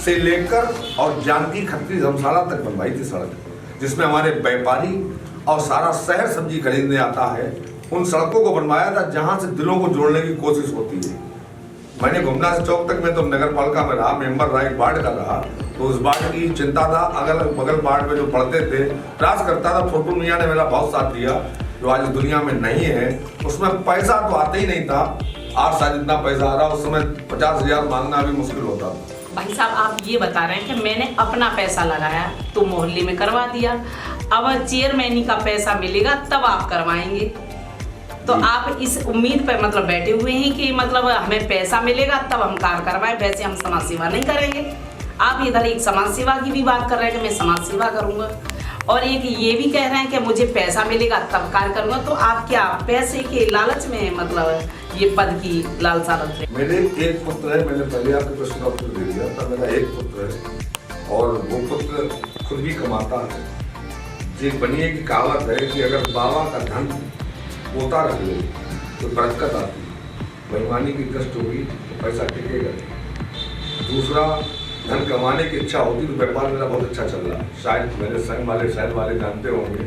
[SPEAKER 2] से लेकर और जानकी खत्री धर्मशाला तक बनवाई थी सड़क, जिसमें हमारे व्यापारी और सारा शहर सब्जी खरीदने आता है। उन सड़कों को बनवाया था जहां से दिलों को जोड़ने की कोशिश होती है। मैंने घूमना से चौक तक में तो नगर पालिका में रहा, मेंबर रहा, एक वार्ड का रहा, तो उस वार्ड की चिंता था। अगल बगल वार्ड में जो पढ़ते थे राज करता था, छोटू मियाँ ने मेरा बहुत साथ दिया, जो आज दुनिया में नहीं है। उसमें पैसा तो आता ही नहीं था, आज शायद इतना पैसा आ रहा, उस समय 50,000 मांगना भी मुश्किल होता था।
[SPEAKER 6] भाई साहब, आप ये बता रहे हैं कि मैंने अपना पैसा लगाया तो मोहल्ले में करवा दिया, अब चेयरमैनी का पैसा मिलेगा तब आप करवाएंगे, तो आप इस उम्मीद पर मतलब बैठे हुए हैं कि मतलब हमें पैसा मिलेगा तब हम कार्य करवाएं, वैसे हम समाज सेवा नहीं करेंगे। आप इधर एक समाज सेवा की भी बात कर रहे हैं कि मैं समाज सेवा करूंगा, और एक ये भी कह रहे हैं कि मुझे पैसा मिलेगा तब कार्य करूंगा, तो आप क्या पैसे के लालच में मतलब ये पद की लालसा रख रहे हैं?
[SPEAKER 2] मेरे एक पुत्र है, मैंने पहले आपके प्रश्न का उत्तर दे दिया था। मेरा एक पुत्र है और वो पुत्र खुद भी कमाता है। जी बनिए की कहावत है कि अगर बाबा का धन पोता रख ले तो बरकत आती, बेईमानी की कष्ट होगी तो पैसा टिकेगा। दूसरा, धन कमाने की इच्छा होती तो व्यापार मेरा बहुत अच्छा चल रहा है। शायद मेरे संग वाले शहर वाले जानते होंगे,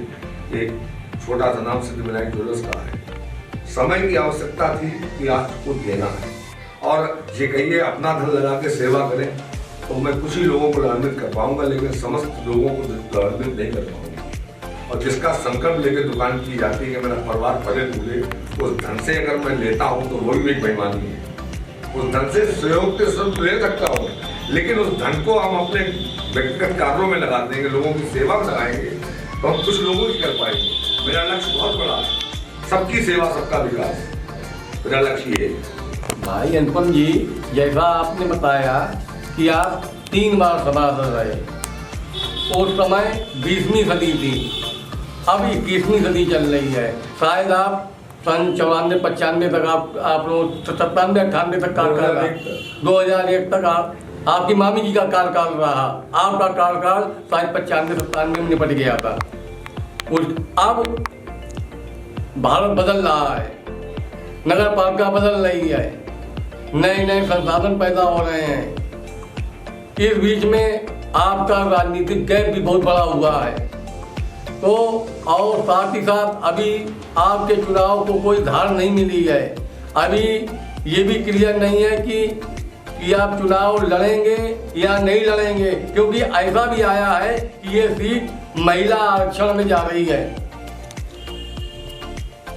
[SPEAKER 2] एक छोटा सा नाम सिद्धिविनायक ज्वेलर्स का है। समय की आवश्यकता थी कि आपको देना है, और ये कहिए अपना धन लगा के सेवा करें तो मैं कुछ ही लोगों को लाभान्वित कर पाऊंगा, लेकिन समस्त लोगों को लाभान्वित नहीं कर पाऊंगा। और जिसका संकल्प लेकर दुकान की जाती है कि मेरा परिवार फले फूले, उस धन से अगर मैं लेता हूँ तो वो भी एक बेईमानी है। उस धन से सहयोग के स्वरूप ले सकता हूँ, लेकिन उस धन को हम अपने व्यक्तिगत कार्यों में लगा देंगे, लोगों की सेवा में लगाएंगे तो हम कुछ लोगों की कर पाएंगे। मेरा लक्ष्य बहुत बड़ा है, सबकी सेवा सबका विकास, मेरा लक्ष्य ये है।
[SPEAKER 3] भाई अनुपम जी, जैसा आपने बताया कि आप 3 बार सभासद रहे, उस समय 20वीं सदी थी, अब 21वीं सदी चल रही है। शायद आप सन 94-95 तक आप लोग 97-98 तक कार्यकाल, 2001 तक आपकी मामी जी का कार्यकाल रहा, आपका कार्यकाल शायद 95-97 में निपट गया था। अब भारत बदल रहा है, नगर पालिका बदल रही है, नए नए संसाधन पैदा हो रहे हैं। इस बीच में आपका राजनीतिक गैप भी बहुत बड़ा हुआ है, तो और साथ ही साथ अभी आपके चुनाव को कोई धार नहीं मिली है। अभी ये भी क्लियर नहीं है कि आप चुनाव लड़ेंगे या नहीं लड़ेंगे, क्योंकि ऐसा भी आया है कि ये सीट महिला आरक्षण में जा रही है।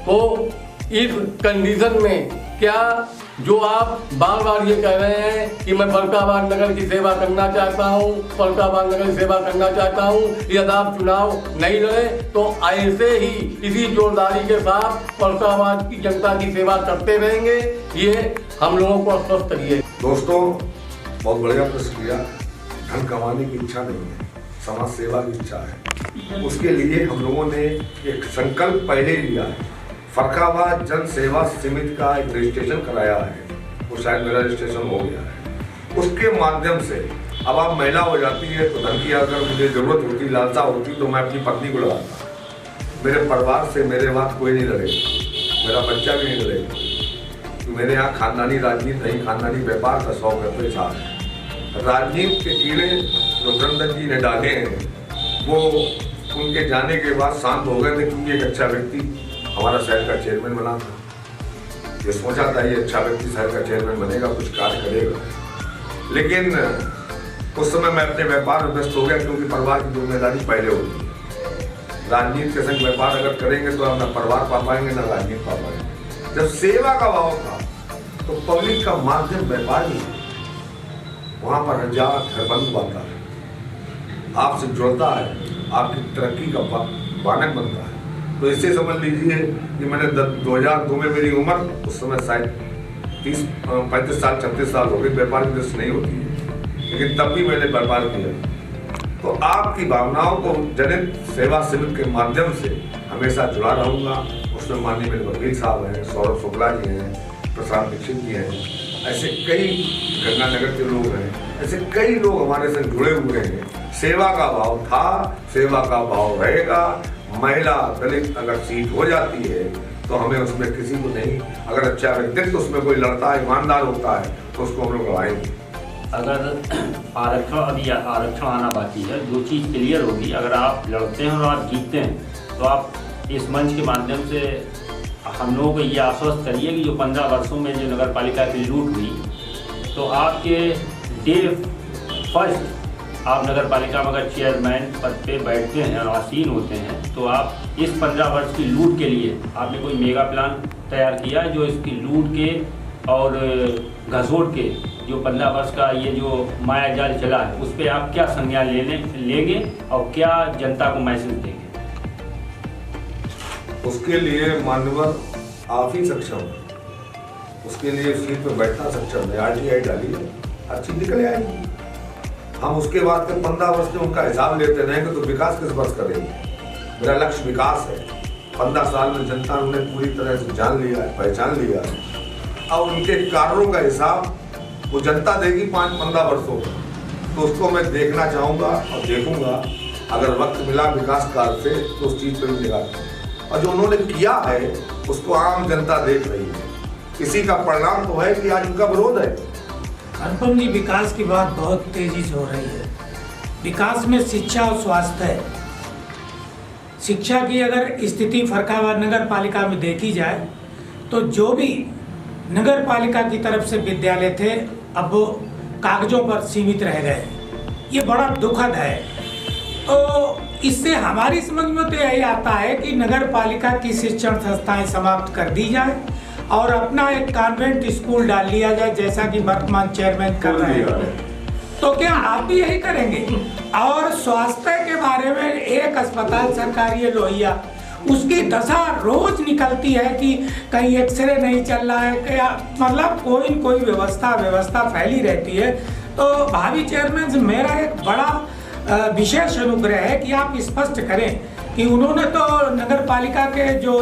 [SPEAKER 3] तो इस कंडीशन में क्या जो आप बार बार ये कह रहे हैं कि मैं फरुखाबाद नगर की सेवा करना चाहता हूँ, फरुखाबाद नगर की सेवा करना चाहता हूँ, यदि आप चुनाव नहीं लड़े तो ऐसे ही इसी जोरदारी के साथ फरुखाबाद की जनता की सेवा करते रहेंगे, ये हम लोगों को आश्वस्त करिए।
[SPEAKER 2] दोस्तों, बहुत बढ़िया प्रश्न किया। धन कमाने की इच्छा नहीं है, समाज सेवा की इच्छा है। उसके लिए हम लोगों ने एक संकल्प पहले लिया है। फरुखाबाद जन सेवा समिति का एक रजिस्ट्रेशन कराया है, वो शायद मेरा रजिस्ट्रेशन हो गया है। उसके माध्यम से अब आप महिला हो जाती है तो धन की अगर मुझे जरूरत होती, लालसा होती, तो मैं अपनी पत्नी को लगाता। मेरे परिवार से मेरे बाद कोई नहीं लड़ेगा, मेरा बच्चा भी नहीं लड़ेगा, तो मेरे यहाँ खानदानी राजनीति नहीं, खानदानी व्यापार का शौक है, पैसा है। राजनीति के कीड़े जो धनदत्त जी ने डाले हैं वो उनके जाने के बाद शांत हो गए थे, क्योंकि एक अच्छा व्यक्ति हमारा शहर का चेयरमैन बना था। ये सोचा था ये अच्छा व्यक्ति शहर का चेयरमैन बनेगा, कुछ कार्य करेगा, लेकिन उस समय मैं अपने व्यापार में व्यस्त हो गया, क्योंकि परिवार की जिम्मेदारी पहले होती है। राजनीति के संग व्यापार अगर करेंगे तो हम ना परिवार पा पाएंगे ना राजनीति पा पाएंगे। जब सेवा का भाव था तो पब्लिक का माध्यम व्यापार ही, वहाँ पर हजार घर बंद आता है, आपसे जुड़ता है, आपकी तरक्की का वाहन बनता है। तो इससे समझ लीजिए कि मैंने 2002 में मेरी उम्र उस समय शायद 35 साल 36 साल हो गई, व्यापार की दृष्टि नहीं होती है, लेकिन तब भी मैंने व्यापार किया। तो आपकी भावनाओं को जनित सेवा समिति के माध्यम से हमेशा जुड़ा रहूँगा। उसमें माननीय मेरे वकील साहब हैं, सौरभ शुक्ला जी हैं, प्रशांत दीक्षित जी हैं, ऐसे कई गंगानगर के लोग हैं, ऐसे कई लोग हमारे साथ जुड़े हुए हैं। सेवा का भाव था, सेवा का भाव रहेगा। महिला दलित अगर सीट हो जाती है तो हमें उसमें किसी को नहीं, अगर अच्छा व्यक्तित्व उसमें कोई लड़ता है, ईमानदार होता है, तो उसको हम लोग लड़ाएंगे।
[SPEAKER 5] अगर आरक्षण आना बाकी है, जो चीज़ क्लियर होगी, अगर आप लड़ते हैं और आप जीतते हैं तो आप इस मंच के माध्यम से हम लोगों को ये आश्वस्त करिए कि जो 15 वर्षों में जो नगर पालिका की लूट हुई, तो आपके डे फर्स्ट आप नगर पालिका में अगर चेयरमैन पद पे बैठते हैं और आसीन होते हैं, तो आप इस 15 वर्ष की लूट के लिए आपने कोई मेगा प्लान तैयार किया है जो इसकी लूट के और घसोट के जो 15 वर्ष का ये जो माया जाल चला है, उस पर आप क्या संज्ञान लेंगे और क्या जनता को मैसेज देंगे?
[SPEAKER 2] उसके लिए मान्यवर आप ही सक्षम है, उसके लिए सीट पे बैठना सक्षम है। RTI डालिए, अच्छी निकल आएगी। हम उसके बाद के 15 वर्ष में उनका हिसाब लेते रहेंगे तो विकास किस वर्ष करेंगे? मेरा लक्ष्य विकास है। 15 साल में जनता ने पूरी तरह से जान लिया है, पहचान लिया है। अब उनके कार्यों का हिसाब वो जनता देगी 5-15 वर्षों में, तो उसको मैं देखना चाहूँगा और देखूंगा। अगर वक्त मिला विकास कार्य से तो उस चीज़ पर भी निगाह करूँगा। और जो उन्होंने किया है उसको आम जनता देख रही है। इसी का परिणाम तो है कि आज उनका विरोध है।
[SPEAKER 4] अनुपम जी, विकास की बात बहुत तेजी से हो रही है। विकास में शिक्षा और स्वास्थ्य है। शिक्षा की अगर स्थिति फर्रुखाबाद नगर पालिका में देखी जाए तो जो भी नगर पालिका की तरफ से विद्यालय थे अब वो कागजों पर सीमित रह गए। ये बड़ा दुखद है। तो इससे हमारी समझ में तो यही आता है कि नगर पालिका की शिक्षण संस्थाएं समाप्त कर दी जाए और अपना एक कॉन्वेंट स्कूल डाल लिया जाए, जैसा कि वर्तमान चेयरमैन कर रहे हैं। तो क्या आप भी यही करेंगे? और स्वास्थ्य के बारे में एक अस्पताल सरकारी है लोहिया, उसकी दशा रोज निकलती है कि कहीं एक्सरे नहीं चल रहा है, क्या मतलब कोई व्यवस्था फैली रहती है। तो भावी चेयरमैन से मेरा एक बड़ा विशेष अनुग्रह है कि आप स्पष्ट करें कि उन्होंने तो नगर पालिका के जो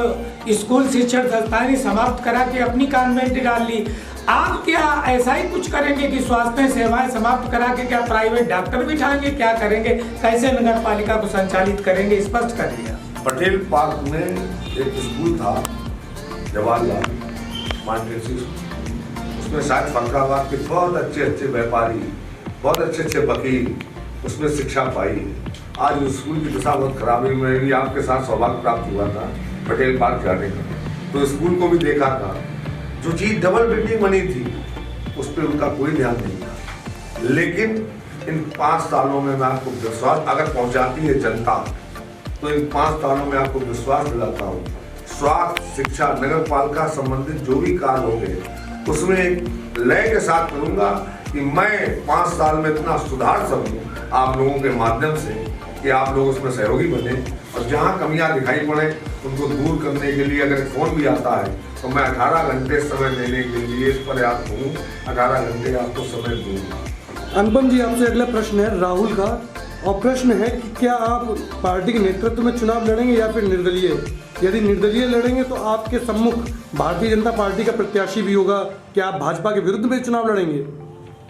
[SPEAKER 4] स्कूल शिक्षण संस्थाएं समाप्त करा के अपनी कॉन्वेंट डाल ली। आप क्या ऐसा ही कुछ करेंगे कि स्वास्थ्य सेवाएं समाप्त करा के क्या प्राइवेट डॉक्टर बिठाएंगे? क्या करेंगे? कैसे नगर पालिका को संचालित करेंगे? स्पष्ट कर दिया।
[SPEAKER 2] पटेल पार्क में एक स्कूल था जवाहरलाल मार्केट, उसमें शायद फर्रुखाबाद के बहुत अच्छे व्यापारी, बहुत अच्छे वकील उसमें शिक्षा पाई। आज उस स्कूल की दशा बहुत खराब है। मैं भी आपके साथ सौभाग्य प्राप्त हुआ था पटेल पार्क जाने का, तो स्कूल को भी देखा था। जो चीज़ डबल बिल्डिंग बनी थी उस पर उनका कोई ध्यान नहीं था। लेकिन इन 5 सालों में मैं आपको विश्वास, अगर पहुंचाती है जनता, तो इन 5 सालों में आपको विश्वास दिलाता हूँ, स्वास्थ्य, शिक्षा, नगर पालिका संबंधित जो भी कार्य होंगे उसमें एक लय के साथ करूँगा कि मैं 5 साल में इतना सुधार सकूँ आप लोगों के माध्यम से कि आप लोग उसमें सहयोगी बने, और जहाँ कमियाँ दिखाई पड़े उनको दूर करने के लिए अगर फोन भी आता है तो मैं 18 घंटे समय देने के लिए पर्याप्त हूँ। 18 घंटे आपको समय दूंगा।
[SPEAKER 1] अनुपम जी, आपसे अगला प्रश्न है राहुल का, और प्रश्न है कि क्या आप पार्टी के नेतृत्व में चुनाव लड़ेंगे या फिर निर्दलीय? यदि निर्दलीय लड़ेंगे तो आपके सम्मुख भारतीय जनता पार्टी का प्रत्याशी भी होगा, क्या आप भाजपा के विरुद्ध में चुनाव लड़ेंगे?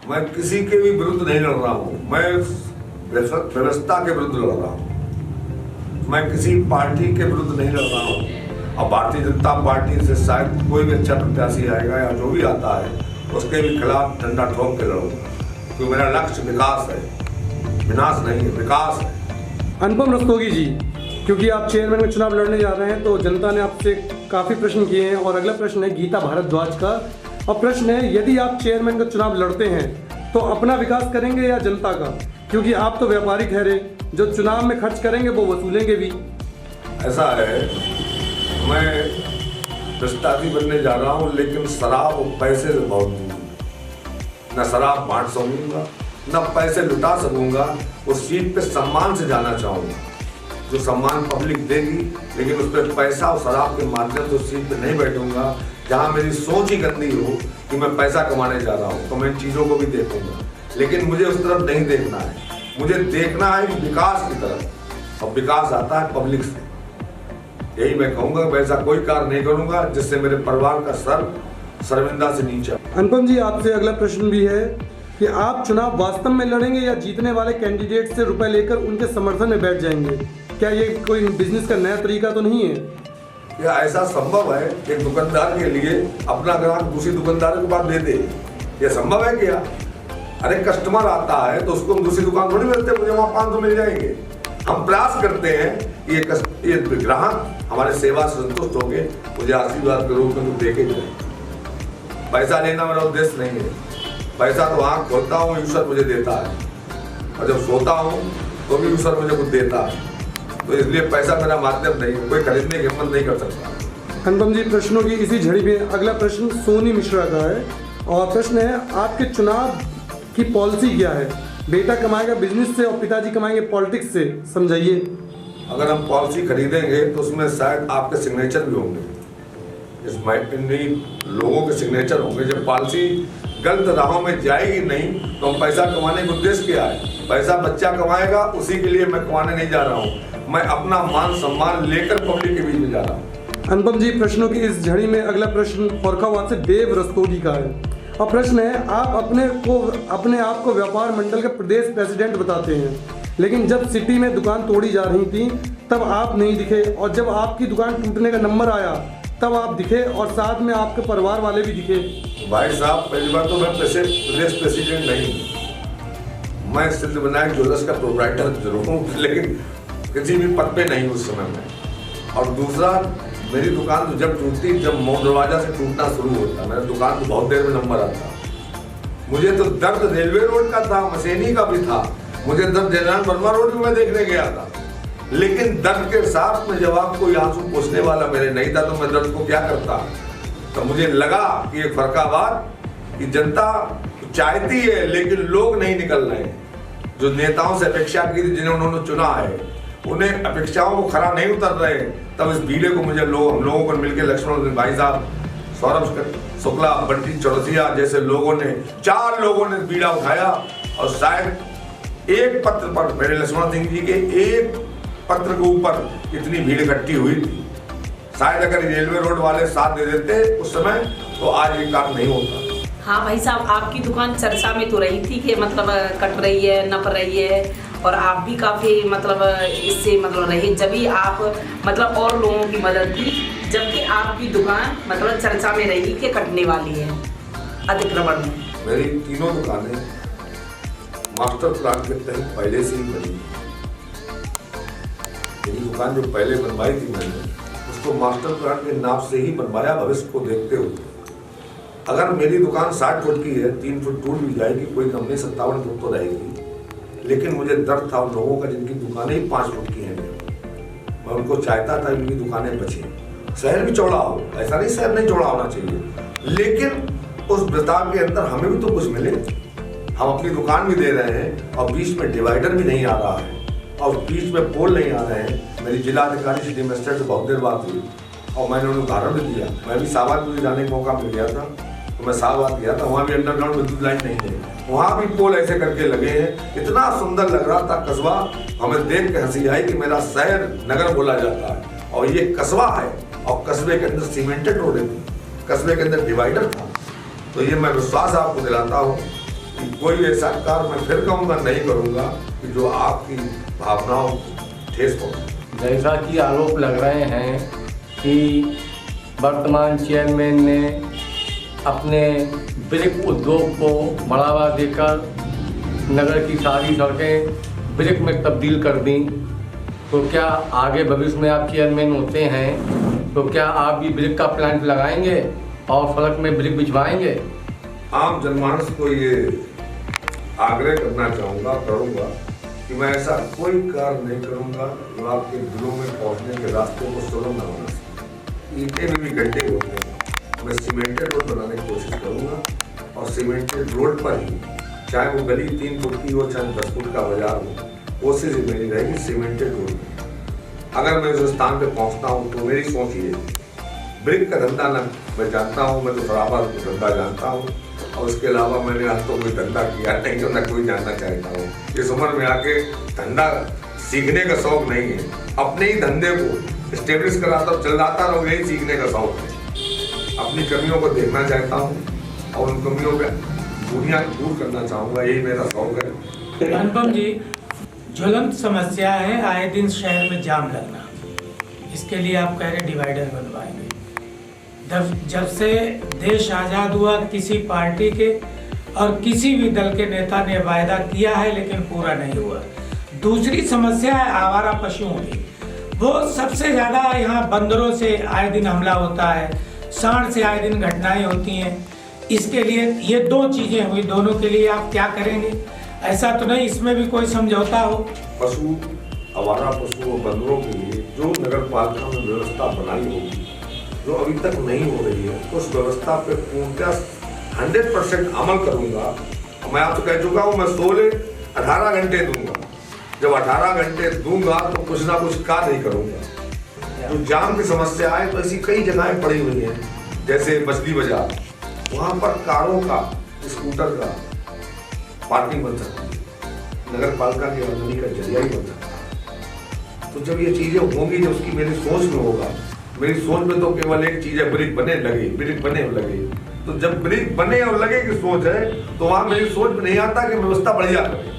[SPEAKER 2] मैं किसी के भी विरुद्ध नहीं लड़ रहा हूँ, मैं व्यवस्था के विरुद्ध लड़ रहा हूँ। मैं किसी पार्टी के विरुद्ध नहीं लड़ रहा हूँ। अब भारतीय जनता पार्टी से शायद कोई भी अच्छा प्रत्याशी आएगा या जो भी आता है उसके भी खिलाफ डंडा ठोक के लड़ूंगा, क्योंकि मेरा लक्ष्य विकास है, विनाश नहीं है, विकास है।
[SPEAKER 1] अनुपम रस्तोगी जी, क्योंकि आप चेयरमैन में चुनाव लड़ने जा रहे हैं तो जनता ने आपसे काफ़ी प्रश्न किए हैं, और अगला प्रश्न है गीता भारद्वाज का, और प्रश्न है यदि आप चेयरमैन का चुनाव लड़ते हैं तो अपना विकास करेंगे या जनता का? क्योंकि आप तो व्यापारी ठहरे, जो चुनाव में खर्च करेंगे वो वसूलेंगे भी। ऐसा
[SPEAKER 2] है, मैं प्रस्तावी बनने जा रहा हूँ, लेकिन शराब और पैसे से बहुत दूर। न शराब बांट सकूंगा, न पैसे लुटा सकूंगा। उस सीट पे सम्मान से जाना चाहूँगा, जो सम्मान पब्लिक देगी, लेकिन उस पर पैसा और शराब के माध्यम से उस सीट पे नहीं बैठूंगा। जहाँ मेरी सोच ही गंदी हो कि मैं पैसा कमाने जा रहा हूँ, तो मैं इन चीज़ों को भी देखूंगा, लेकिन मुझे उस तरफ नहीं देखना है। मुझे देखना है विकास की तरफ, और विकास आता है पब्लिक से। यही मैं कहूँगा, वैसा कोई कार्य नहीं करूँगा जिससे मेरे परिवार का सर शर्मिंदा से नीचा।
[SPEAKER 1] अनुपम जी, आपसे अगला प्रश्न भी है कि आप चुनाव वास्तव में लड़ेंगे या जीतने वाले कैंडिडेट से रुपए लेकर उनके समर्थन में बैठ जाएंगे? क्या ये कोई बिजनेस का नया तरीका तो नहीं है?
[SPEAKER 2] क्या ऐसा संभव है एक दुकानदार के लिए अपना ग्राहक दूसरी दुकानदार के पास दे दे? ये संभव है क्या? अरे कस्टमर आता है तो उसको हम दूसरी दुकान थोड़ी मिलते, मुझे वहाँ 500 मिल जाएंगे। हम प्रयास करते हैं कि ये ग्राहक हमारे सेवा से संतुष्ट होंगे, मुझे आशीर्वाद के रूप में तो देके जाए। पैसा लेना मेरा उद्देश्य नहीं है। पैसा तो आँख खोलता हूँ ईश्वर मुझे देता है, और जब सोता हूँ तो भी ईश्वर मुझे कुछ देता है। तो इसलिए पैसा मेरा माध्यम नहीं है, कोई खरीदने की हिम्मत नहीं कर सकता।
[SPEAKER 1] अनुपम जी, प्रश्नों की इसी झड़ी में अगला प्रश्न सोनी मिश्रा का है, और प्रश्न है आपके चुनाव की पॉलिसी क्या है? बेटा कमाएगा बिजनेस से और पिताजी कमाएंगे पॉलिटिक्स से, समझाइए।
[SPEAKER 2] अगर हम पॉलिसी खरीदेंगे तो उसमें शायद आपके सिग्नेचर भी होंगे, इसमें लोगों के सिग्नेचर होंगे। जब पॉलिसी गलत राहों में जाएगी नहीं तो हम पैसा कमाने का उद्देश्य क्या है? पैसा बच्चा कमाएगा, उसी के लिए मैं कमाने नहीं जा रहा हूँ। मैं अपना मान सम्मान लेकर पब्लिक के बीच में जा रहा हूँ।
[SPEAKER 1] अनुपम जी, प्रश्नों की इस झड़ी में अगला प्रश्न फरखाबाद से देव रस्तोगी का है, और प्रश्न है आप अपने आप को व्यापार मंडल के प्रदेश प्रेसिडेंट बताते हैं, लेकिन जब सिटी में दुकान तोड़ी जा रही थी तब आप नहीं दिखे, और जब आपकी दुकान टूटने का नंबर आया तब आप दिखे, और साथ में आपके परिवार वाले भी दिखे।
[SPEAKER 2] भाई साहब, पहली बार तो मैं प्रदेश प्रेसिडेंट नहीं हूँ। मैं सिद्धिविनायक ज्वेलर्स का प्रोप्राइटर जरूर हूँ, लेकिन किसी भी पद पे नहीं उस समय में। और दूसरा, मेरी दुकान तो जब टूटती, जब दरवाजा से टूटना शुरू होता, मेरी दुकान तो बहुत देर में नंबर आता। मुझे तो दर्द रेलवे रोड का था, मसैनी का भी था, मुझे दर्द जयराम वर्मा रोड भी मैं देखने गया था, लेकिन दर्द के साथ में जब आप कोई आंसू पोंछने वाला मेरे नहीं था तो मैं दर्द को क्या करता। तो मुझे लगा कि ये फरखाबाद की जनता चाहती है, लेकिन लोग नहीं निकल रहे हैं। जो नेताओं से अपेक्षा की थी, जिन्हें उन्होंने चुना है, उन्हें अपेक्षाओं को खरा नहीं उतर रहे। तब इस बीड़े को मुझे हम लोगों को मिलकर लक्ष्मण भाई साहब, सौरभ शुक्ला, बंटी चौरसिया जैसे लोगों ने, 4 लोगों ने बीड़ा उठाया, और शायद एक पत्र पर, मेरे लक्ष्मण सिंह जी के एक पत्र के ऊपर इतनी भीड़ इकट्ठी हुई थी। शायद अगर रेलवे रोड वाले साथ दे देते उस समय तो आज ये काम नहीं होता।
[SPEAKER 6] हाँ भाई साहब, आपकी दुकान चर्चा में तो रही थी कि मतलब कट रही है, नप रही है, और आप भी काफ़ी मतलब इससे मतलब रहे, जब भी आप मतलब और लोगों की मदद की, जबकि आपकी दुकान मतलब चर्चा में रही कि कटने वाली है अतिक्रमण में।
[SPEAKER 2] मेरी तीनों दुकानें मास्टर प्लान के तहत पहले से ही बनी। मेरी दुकान जो पहले बनवाई थी मैंने, उसको मास्टर प्लान के नाम से ही बनवाया, भविष्य को देखते हुए। अगर मेरी दुकान 60 फुट की है, 3 फुट टूट भी जाएगी, कोई कम नहीं, 57 फुट तो रहेगी। लेकिन मुझे दर्द था उन लोगों का जिनकी दुकानें ही 5 फुट की हैं। मैं उनको चाहता था उनकी दुकानें बचें, शहर भी चौड़ा हो, ऐसा नहीं शहर नहीं चौड़ा होना चाहिए, लेकिन उस विस्तार के अंदर हमें भी तो कुछ मिले। हम अपनी दुकान भी दे रहे हैं और बीच में डिवाइडर भी नहीं आ रहा है, और बीच में पोल नहीं आ रहे हैं। मेरी जिला अधिकारी सिटी मजिस्ट्रेट से बहुत देर बात हुई, और मैंने उन्हें उदाहरण भी दिया। मैं भी शाहबाद में जाने का मौका मिल गया था, तो मैं शाहबाद गया था, वहाँ भी अंडरग्राउंड विद्युत लाइन नहीं है, वहाँ भी पोल ऐसे करके लगे हैं। इतना सुंदर लग रहा था कस्बा, हमें देख के हंसी आई कि मेरा शहर नगर बोला जाता है, और ये कस्बा है, और कस्बे के अंदर सीमेंटेड रोडें थी, कस्बे के अंदर डिवाइडर था। तो ये मैं विश्वास आपको दिलाता हूँ कि कोई ऐसा कार्य मैं फिर कहूँगा नहीं करूँगा कि जो आपकी भावनाओं ठेस पहुँचे।
[SPEAKER 3] जैसा कि आरोप लग रहे हैं कि वर्तमान चेयरमैन ने अपने ब्रिक उद्योग को बढ़ावा देकर नगर की सारी सड़कें ब्रिक में तब्दील कर दी, तो क्या आगे भविष्य में आप चेयरमैन होते हैं तो क्या आप भी ब्रिक का प्लांट लगाएंगे और सड़क में ब्रिक बिछवाएंगे?
[SPEAKER 2] आम जनमानस को ये आग्रह करना चाहूँगा, करूँगा कि मैं ऐसा कोई कार्य नहीं करूँगा जो आपके दिलों में पहुँचने के रास्ते को सुगम न बना सके। ईंटें में भी गड्ढे होते हैं, मैं सीमेंटेड रोड बनाने की कोशिश करूँगा, और सीमेंटेड रोड पर ही, चाहे वो गली 3 फुट की हो, चाहे 10 फुट का बाजार हो, कोशिश मेरी रहेगी सीमेंटेड रोड में। अगर मैं उस स्थान पर पहुँचता हूँ तो मेरी सोच ये, ब्रिक का धंधा ना मैं जानता हूँ, मैं तो खराबाद का धंधा जानता हूँ, और उसके अलावा मैंने आज तो कोई धंधा किया नहीं जो ना कोई जानना चाहता हूँ। इस उम्र में आके धंधा सीखने का शौक नहीं है, अपने ही धंधे को स्टेब्लिश कराता चलाता रहूँ, यही सीखने का शौक है। अपनी कमियों को देखना चाहता हूँ और उन कमियों पर दुनिया दूर करना चाहूँगा, यही मेरा शौक है।
[SPEAKER 4] अनुपम जी, ज्वलंत समस्या है आए दिन शहर में जाम लगना। इसके लिए आप कह रहे डिवाइडर बनवाएंगे। जब से देश आज़ाद हुआ किसी पार्टी के और किसी भी दल के नेता ने वायदा किया है लेकिन पूरा नहीं हुआ। दूसरी समस्या है आवारा पशुओं की। वो सबसे ज़्यादा यहाँ बंदरों से आए दिन हमला होता है, सांड से आए दिन घटनाएं होती हैं। इसके लिए ये दो चीज़ें हुई, दोनों के लिए आप क्या करेंगे? ऐसा तो नहीं इसमें भी कोई समझौता हो?
[SPEAKER 2] पशु, आवारा पशु और बंदरों के लिए जो नगर पालिका में व्यवस्था बनाई होगी, जो अभी तक नहीं हो रही है, उस व्यवस्था पे पूर्णतः 100% अमल करूंगा। मैं आपसे कह चुका हूँ, मैं 18 घंटे दूंगा। जब 18 घंटे दूंगा तो कुछ ना कुछ कार्य नहीं करूंगा। जो जाम की समस्या है तो ऐसी कई जगहें पड़ी हुई हैं, जैसे मछली बाजार, वहाँ पर कारों का, स्कूटर का पार्किंग बन सकती है, नगर पालिका की आमदनी का जरिया ही बन सकता है। तो जब ये चीजें होंगी, जब उसकी मेरी सोच में होगा, मेरी सोच में तो केवल एक चीज है, ब्रिज बने लगे। तो जब ब्रिज बने और लगे की सोच है, तो वहाँ मेरी सोच में नहीं आता कि व्यवस्था बढ़िया करें।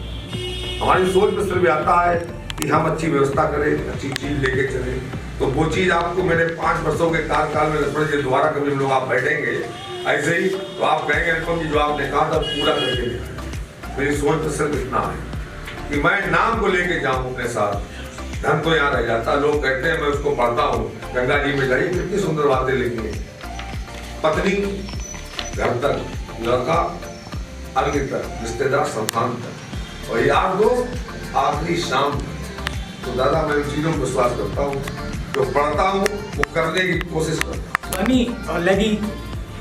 [SPEAKER 2] हमारी सोच में सिर्फ आता है कि हम अच्छी व्यवस्था करें, अच्छी चीज लेके चले। तो वो चीज आपको मेरे 5 वर्षों के कार्यकाल में लक्ष्मण जी दोबारा कभी हम लोग आप बैठेंगे ऐसे ही, तो आप कहेंगे लक्ष्मण जी जो आपने कहा था पूरा करके दिखाएं। मेरी सोच में सिर्फ इतना है कि मैं नाम को लेके जाऊं अपने साथ, धन तो यहाँ रह जाता। लोग कहते हैं, मैं उसको पढ़ता हूँ, गंगा जी में जाइए, कितनी सुंदर बातें लिखी है। पत्नी घर तक, लड़का अग्नि तक, रिश्तेदार संतान तक, और यार दोस्त आखिरी शाम तक। तो दादा मैं उन चीजों पर विश्वास करता हूँ, जो पढ़ता हूँ वो करने की कोशिश करता हूँ।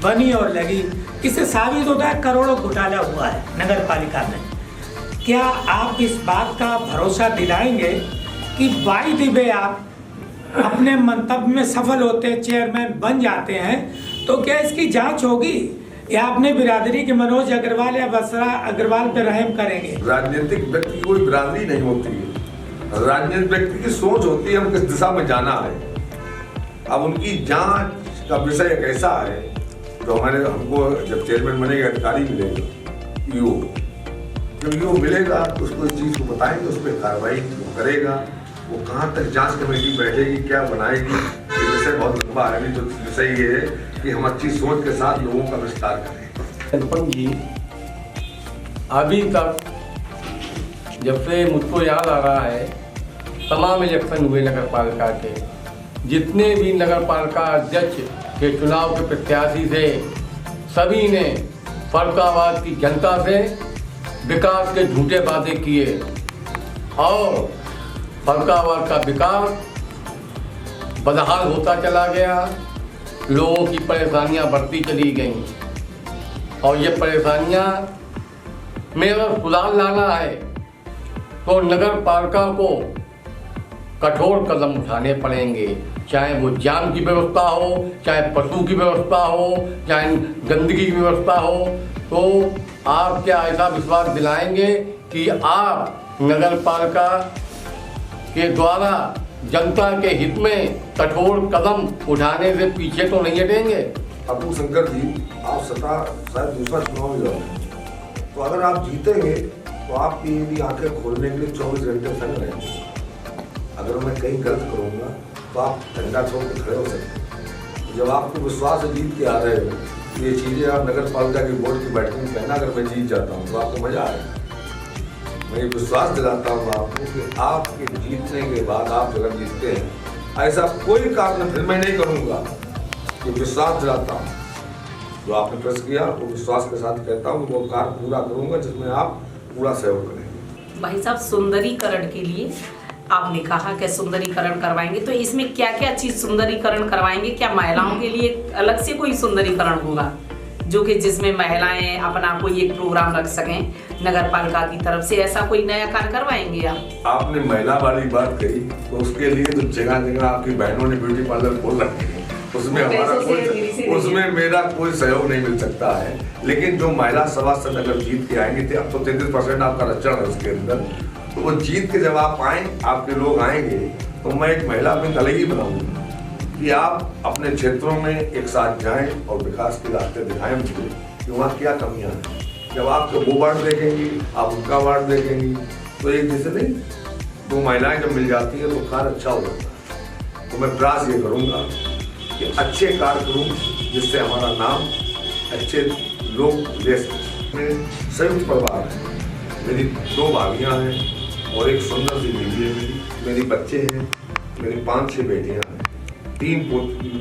[SPEAKER 4] बनी और लगी इससे साबित होता है करोड़ों घोटाला हुआ है नगर पालिका में। क्या आप इस बात का भरोसा दिलाएंगे कि बाई द वे आप अपने मंतव्य में सफल होते चेयरमैन बन जाते हैं, तो क्या इसकी जांच होगी या अपने बिरादरी के मनोज अग्रवाल या बसरा अग्रवाल पे रहम करेंगे?
[SPEAKER 2] राजनीतिक व्यक्ति की कोई बिरादरी नहीं होती है, राजनीतिक व्यक्ति की सोच होती है हम किस दिशा में जाना है। अब उनकी जांच का विषय एक ऐसा है जो हमको जब चेयरमैन बनेगा अधिकारी मिलेगा, ईओ, जब ईओ मिलेगा तो उसको इस चीज को बताएंगे, उस पर कार्रवाई वो करेगा। वो कहाँ तक जांच कमेटी बैठेगी, क्या बनाएगी, ये विषय बहुत लंबा है। तो विषय ये है कि हम अच्छी सोच के साथ लोगों का विस्तार करें।
[SPEAKER 3] सरपंच जी, अभी तक जब से मुझको याद आ रहा है, तमाम इलेक्शन हुए नगर पालिका के, जितने भी नगर पालिका अध्यक्ष के चुनाव के प्रत्याशी थे, सभी ने फर्रुखाबाद की जनता से विकास के झूठे वादे किए और फर्रुखाबाद का विकास बदहाल होता चला गया। लोगों की परेशानियां बढ़ती चली गईं और ये परेशानियां में अगर सुधार लाना है तो नगर पालिका को कठोर कदम उठाने पड़ेंगे, चाहे वो जाम की व्यवस्था हो, चाहे पशु की व्यवस्था हो, चाहे गंदगी की व्यवस्था हो। तो आप क्या ऐसा विश्वास दिलाएंगे कि आप नगर पालिका के द्वारा जनता के हित में कठोर कदम उठाने से पीछे तो नहीं हटेंगे?
[SPEAKER 2] अबू शंकर जी, आप शायद दूसरा चुनाव लड़ रहे हैं, तो अगर आप जीतेंगे तो आपकी भी आंखें खोलने के लिए 24 घंटे संग रहेंगे। अगर मैं कहीं गलत करूँगा तो आप झंडा छोड़ के खड़े हो सकते हैं। जब आपको विश्वास से जीत के आ रहे हो, ये चीज़ें आप नगर पालिका की बोर्ड की बैठक में कहना, अगर मैं जीत जाता हूँ तो आपको मजा आएगा। मैं ये विश्वास दिलाता हूँ आपको कि आपके जीतने के बाद आप अगर जीतते हैं, ऐसा कोई कार्य फिर मैं नहीं करूँगा। ये विश्वास दिलाता हूँ, जो आपने प्रश्न किया वो विश्वास के साथ कहता हूँ, वो कार्य पूरा करूँगा जिसमें आप पूरा सहयोग करेंगे।
[SPEAKER 6] भाई साहब, सुंदरीकरण के लिए आपने कहा कि सुंदरीकरण करवाएंगे, तो इसमें क्या क्या चीज सुंदरीकरण करवाएंगे? क्या महिलाओं के लिए अलग से कोई सुंदरीकरण होगा जो कि जिसमें महिलाएं अपना कोई एक प्रोग्राम रख सकें नगर पालिका की तरफ से? ऐसा कोई नया कार्य करवाएंगे आप?
[SPEAKER 2] आपने महिला वाली बात कही, तो उसके लिए तो जगह जगह आपकी बहनों ने ब्यूटी पार्लर खोल रखे हैं, उसमें मेरा कोई सहयोग नहीं मिल सकता है। लेकिन जो महिला सभासद अगर जीत के आएंगे थे, अब तो 33% आपका रक्षण है उसके अंदर, तो वो जीत के जब आप आए, आपके लोग आएंगे, तो मैं एक महिला विंग अलग ही बनाऊंगा कि आप अपने क्षेत्रों में एक साथ जाएं और विकास के रास्ते दिखाएं मुझे कि वहाँ क्या कमियां हैं। जब आप वो वार्ड देखेंगी, आप उनका वार्ड देखेंगी, तो एक जैसे नहीं तो महिलाएं जब मिल जाती है तो कार्य अच्छा हो जाता है। तो मैं प्रयास ये करूँगा कि अच्छे कार्य करूँ जिससे हमारा नाम अच्छे लोग ले सकें। संयुक्त परिवार है, मेरी 2 भाभियाँ हैं और एक सुंदर सी बीवी है, मेरी बच्चे हैं, मेरी 5-6 बेटियाँ हैं,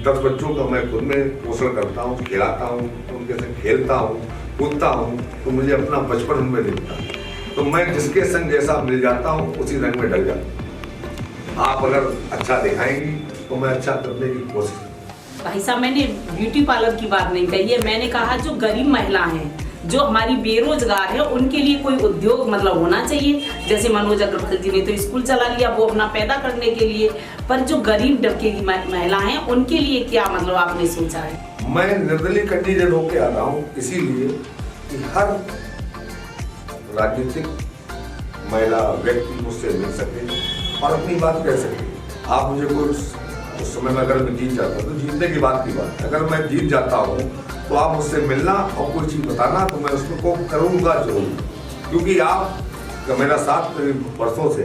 [SPEAKER 2] 10 बच्चों का मैं खुद में पोषण करता हूँ, खिलाता हूँ, उनके साथ खेलता हूँ, कूदता हूँ, तो मुझे अपना बचपन उनमें दिखता है। तो मैं जिसके संग जैसा मिल जाता हूँ उसी रंग में ढल जाता हूँ। आप अगर अच्छा दिखाएंगी तो मैं अच्छा करने की कोशिश।
[SPEAKER 6] भाई साहब, मैंने ब्यूटी पार्लर की बात नहीं कही है, मैंने कहा जो गरीब महिला हैं, जो हमारी बेरोजगार है, उनके लिए कोई उद्योग मतलब होना चाहिए। जैसे मनोज अग्रवाल जी ने तो स्कूल चला लिया वो अपना पैदा करने के लिए, पर जो गरीब तबके की महिला हैं उनके लिए क्या मतलब आपने सोचा है?
[SPEAKER 2] मैं निर्दलीय कैंडिडेट होके आ रहा हूँ इसीलिए कि हर राजनीतिक महिला व्यक्ति मुझसे मिल सके और अपनी बात कह सके। आप मुझे कोई उस समय में अगर मैं जीत जाता तो जीतने की बात की बात है, अगर मैं जीत जाता हूँ तो आप मुझसे मिलना और कोई चीज़ बताना तो मैं उसको करूँगा जरूर, क्योंकि आप का मेरा साथ वर्षों से,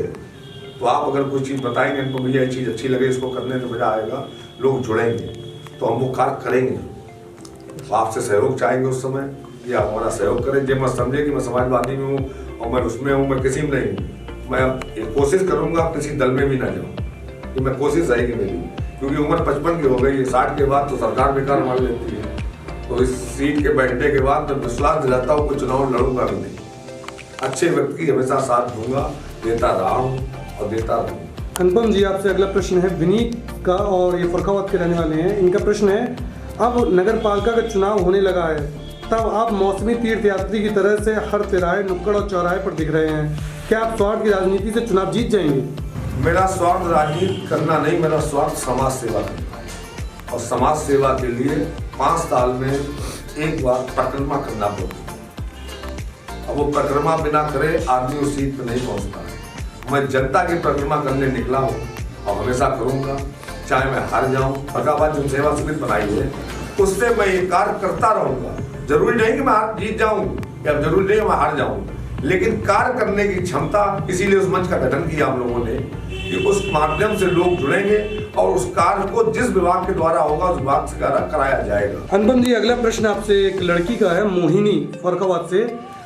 [SPEAKER 2] तो आप अगर कोई चीज़ बताएंगे तो मुझे ये चीज़ अच्छी लगे, इसको करने में मजा आएगा, लोग जुड़ेंगे तो हम वो कार्य करेंगे। तो आपसे सहयोग चाहेंगे उस समय कि आप हमारा सहयोग करें। जब मैं समझे कि मैं समाजवादी में हूँ और मैं उसमें हूँ, मैं किसी में नहीं हूँ, मैं कोशिश करूँगा किसी दल में भी ना जाऊँ, कि मैं कोशिश रहेगी मेरी, क्योंकि उम्र 55 की हो गई है। 60 के बाद तो सरकार बेकार मान लेती है। तो इस सीट के बैठने के बाद मैं विश्वास दिलाता हूँ कि चुनाव लड़ूंगा भी नहीं, अच्छे व्यक्ति की हमेशा साथ दूंगा, देता रहा हूँ और देता रहूँगा।
[SPEAKER 1] अनुपम जी, आपसे अगला प्रश्न है विनीत का, और ये फर्रुखाबाद के रहने वाले हैं। इनका प्रश्न है, अब नगर पालिका का चुनाव होने लगा है, तब आप मौसमी तीर्थयात्री की तरह से हर तिराहे, नुक्कड़ और चौराहे पर दिख रहे हैं, क्या आप स्वार्थ की राजनीति से चुनाव जीत जाएंगे?
[SPEAKER 2] मेरा स्वार्थ राजनीति करना नहीं, मेरा स्वार्थ समाज सेवा करना, और समाज सेवा के लिए 5 साल में एक बार परिक्रमा करना पड़ता है। अब वो परिक्रमा बिना करे आदमी उस सीट पर नहीं पहुंचता। मैं जनता की परिक्रमा करने निकला हूँ और हमेशा करूँगा, चाहे मैं हार जाऊँ। फर्रुखाबाद जन सेवा समिति बनाई है, उससे मैं ये कार्य करता रहूँगा। जरूरी नहीं कि मैं जीत जाऊँ या जरूरी नहीं मैं हार जाऊँ, लेकिन कार्य करने की क्षमता, इसीलिए उस मंच का गठन किया हम लोगों ने कि उस माध्यम से लोग जुड़ेंगे और उस कार्य को जिस विभाग के द्वारा होगा उस विभाग से कराया जाएगा।
[SPEAKER 1] अनुपम जी, अगला प्रश्न आपसे एक लड़की का है, मोहिनी फर्रुखाबाद से।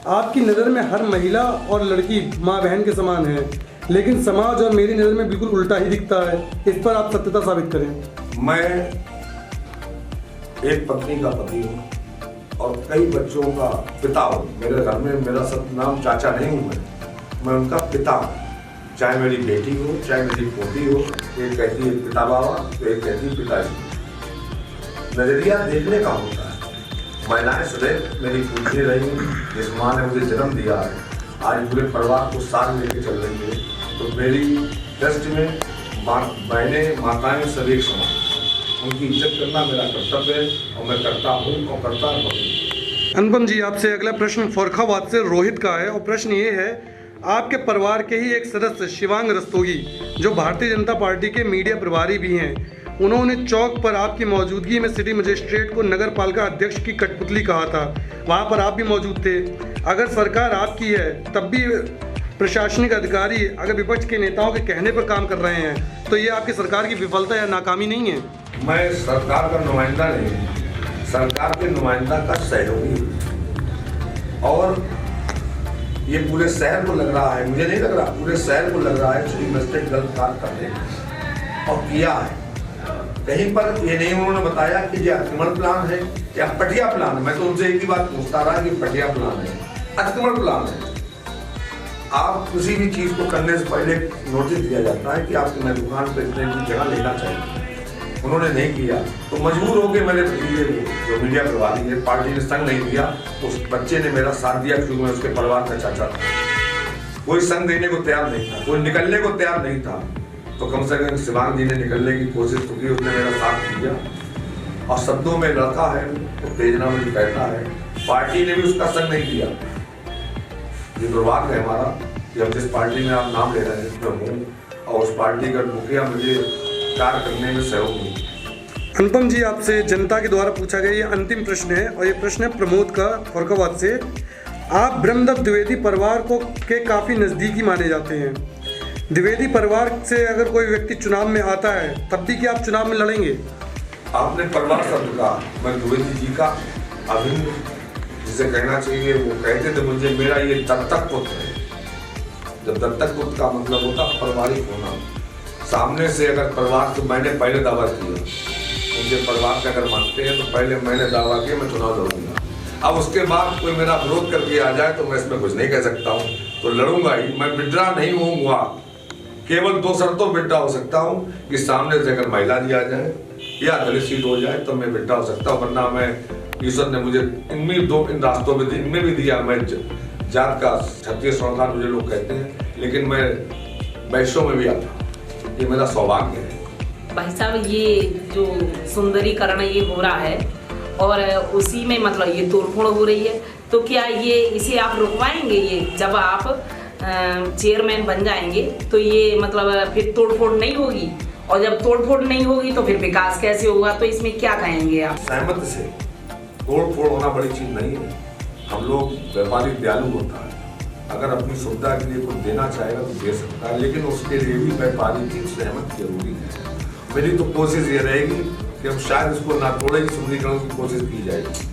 [SPEAKER 1] आपकी नज़र में हर महिला और लड़की माँ बहन के समान है, लेकिन समाज और मेरी नज़र में बिल्कुल उल्टा ही दिखता है, इस पर आप सत्यता साबित करें।
[SPEAKER 2] मैं एक पत्नी का पति हूँ और कई बच्चों का पिता हूँ। मेरे घर में मेरा सब नाम चाचा नहीं हूँ, मैं उनका पिता हूँ। चाहे मेरी बेटी हो, चाहे मेरी पोती हो, एक कहती है पिता बाबा तो एक कहती है पिताजी। नजरिया देखने का होता है। महिलाएं सदैव मेरी पूछती रही, जिस माँ ने मुझे जन्म दिया है, आज पूरे परिवार को साथ लेके चल रही है, तो मेरी दृष्टि में बहनें, माताएं सब एक समान, उनकी इज्जत करना मेरा कर्तव्य है और मैं करता हूँ और करता रहूँगा।
[SPEAKER 1] अनुपम जी, आपसे अगला प्रश्न फर्रुखाबाद से रोहित का है, और प्रश्न ये है, आपके परिवार के ही एक सदस्य शिवांग रस्तोगी, जो भारतीय जनता पार्टी के मीडिया प्रभारी भी हैं, उन्होंने चौक पर आपकी मौजूदगी में सिटी मजिस्ट्रेट को नगर पालिका अध्यक्ष की कठपुतली कहा था। वहां पर आप भी मौजूद थे। अगर सरकार आपकी है तब भी प्रशासनिक अधिकारी अगर विपक्ष के नेताओं के कहने पर काम कर रहे हैं, तो ये आपकी सरकार की विफलता या नाकामी नहीं है?
[SPEAKER 2] मैं सरकार का नुमाइंदा नहीं, सरकार के नुमाइंदा का सहयोगी हूँ। और ये पूरे शहर को लग रहा है, मुझे नहीं लग रहा, पूरे शहर को लग रहा है सिटी मजिस्ट्रेट गलत कार्य करने और किया है। कहीं पर ये नहीं उन्होंने बताया कि ये अतिक्रमण प्लान है या पटिया प्लान है। मैं तो उनसे एक ही बात पूछता रहा कि पटिया प्लान है, अतिक्रमण प्लान है। आप किसी भी चीज़ को करने से पहले नोटिस दिया जाता है कि आपकी मैं दुकान पर इतने की जगह लेना चाहिए, उन्होंने नहीं किया तो मजबूर हो गए मेरे जो मीडिया प्रभारी है, पार्टी ने संग नहीं दिया। उस बच्चे ने मेरा साथ दिया क्योंकि मैं उसके परिवार का चाचा था। कोई संग देने को तैयार नहीं था, कोई निकलने को तैयार नहीं था, तो कम से कम शिवांग जी ने निकलने की कोशिश तो की, उसने मेरा साथ दिया। और शब्दों में लड़का है तो तेजना में कहता है, पार्टी ने भी उसका संग नहीं किया। ये दुर्भाग्य है हमारा कि हम जिस पार्टी में आप नाम ले रहे हैं उसमें हूँ और उस पार्टी का मुखिया मुझे कार्य करने में सहयोग नहीं।
[SPEAKER 1] अनुपम जी, आपसे जनता के द्वारा पूछा गया ये अंतिम प्रश्न है, और ये प्रश्न है प्रमोद का फर्रुखाबाद से। आप ब्रह्मदत्त द्विवेदी परिवार को के काफ़ी नज़दीकी माने जाते हैं, द्विवेदी परिवार से अगर कोई व्यक्ति चुनाव में आता है तब भी क्या आप चुनाव में लड़ेंगे?
[SPEAKER 2] आपने परिवार शब्द कहा, मैं द्विवेदी जी का अभिन्न जिसे कहना चाहिए वो कहते थे मुझे, मेरा ये दत्तक पुत्र है। जब दत्तक पुत्र का मतलब होता पारिवारिक होना, सामने से अगर परिवार तो मैंने पहले दावा किया, मुझे परिवार से अगर मानते हैं तो पहले मैंने दावा किया मैं चुनाव लड़ूंगा। अब उसके बाद कोई मेरा विरोध करके आ जाए तो मैं इसमें कुछ नहीं कह सकता हूँ, तो लड़ूंगा ही। मैं विड्रा नहीं होऊंगा, केवल 2 शर्तों विड्रा हो सकता हूँ कि सामने से अगर महिला जी आ जाए या दलित सीट हो जाए तो मैं विड्रा हो सकता हूँ, वरना मैं ईश्वर ने मुझे इन रास्तों में इनमें भी दिया। मैं जात का क्षत्रिय स्वर्णकार मुझे लोग कहते हैं, लेकिन मैं वैश्यों में भी आता, ये मेरा सौभाग्य है।
[SPEAKER 6] भाई साहब, ये जो सुंदरीकरण ये हो रहा है और उसी में मतलब ये तोड़फोड़ हो रही है, तो क्या ये इसे आप रुकवाएंगे? ये जब आप चेयरमैन बन जाएंगे तो ये मतलब फिर तोड़फोड़ नहीं होगी, और जब तोड़फोड़ नहीं होगी तो फिर विकास कैसे होगा? तो इसमें क्या कहेंगे आप?
[SPEAKER 2] सहमति से तोड़फोड़ होना बड़ी चीज नहीं है। हम लोग व्यापारी दयालु होता है, अगर अपनी सुविधा के लिए कुछ देना चाहेगा तो दे सकता है, लेकिन उसके लिए भी व्यापारी की सहमति जरूरी है। मेरी तो कोशिश ये रहेगी कि हम शायद इसको ना तोड़े, सुंदरीकरण की कोशिश की जाएगी।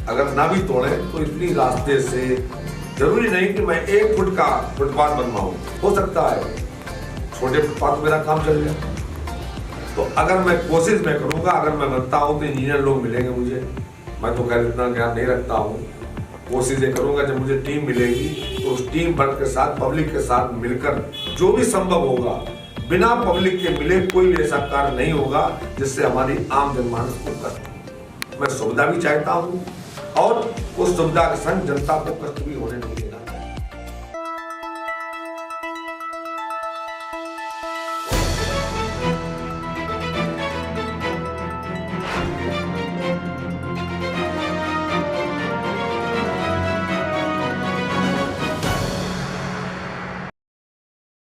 [SPEAKER 2] अगर ना भी तोड़े तो इतनी रास्ते से जरूरी नहीं कि मैं 1 फुट का फुटपाथ बनवाऊं, हो सकता है छोटे फुटपाथ मेरा काम चल जाए। तो अगर मैं कोशिश में करूंगा, अगर मैं बनता हूं तो इंजीनियर लोग मिलेंगे मुझे, मैं तो खैर इतना ज्ञान नहीं रखता हूँ। कोशिश ये करूंगा जब मुझे टीम मिलेगी तो उस टीम वर्क के साथ, पब्लिक के साथ मिलकर जो भी संभव होगा, बिना पब्लिक के मिले कोई भी ऐसा कार्य नहीं होगा जिससे हमारी आम जनमानस को कष्ट हो। मैं सुविधा भी चाहता हूँ और उस सुविधा के संग जनता को कष्ट भी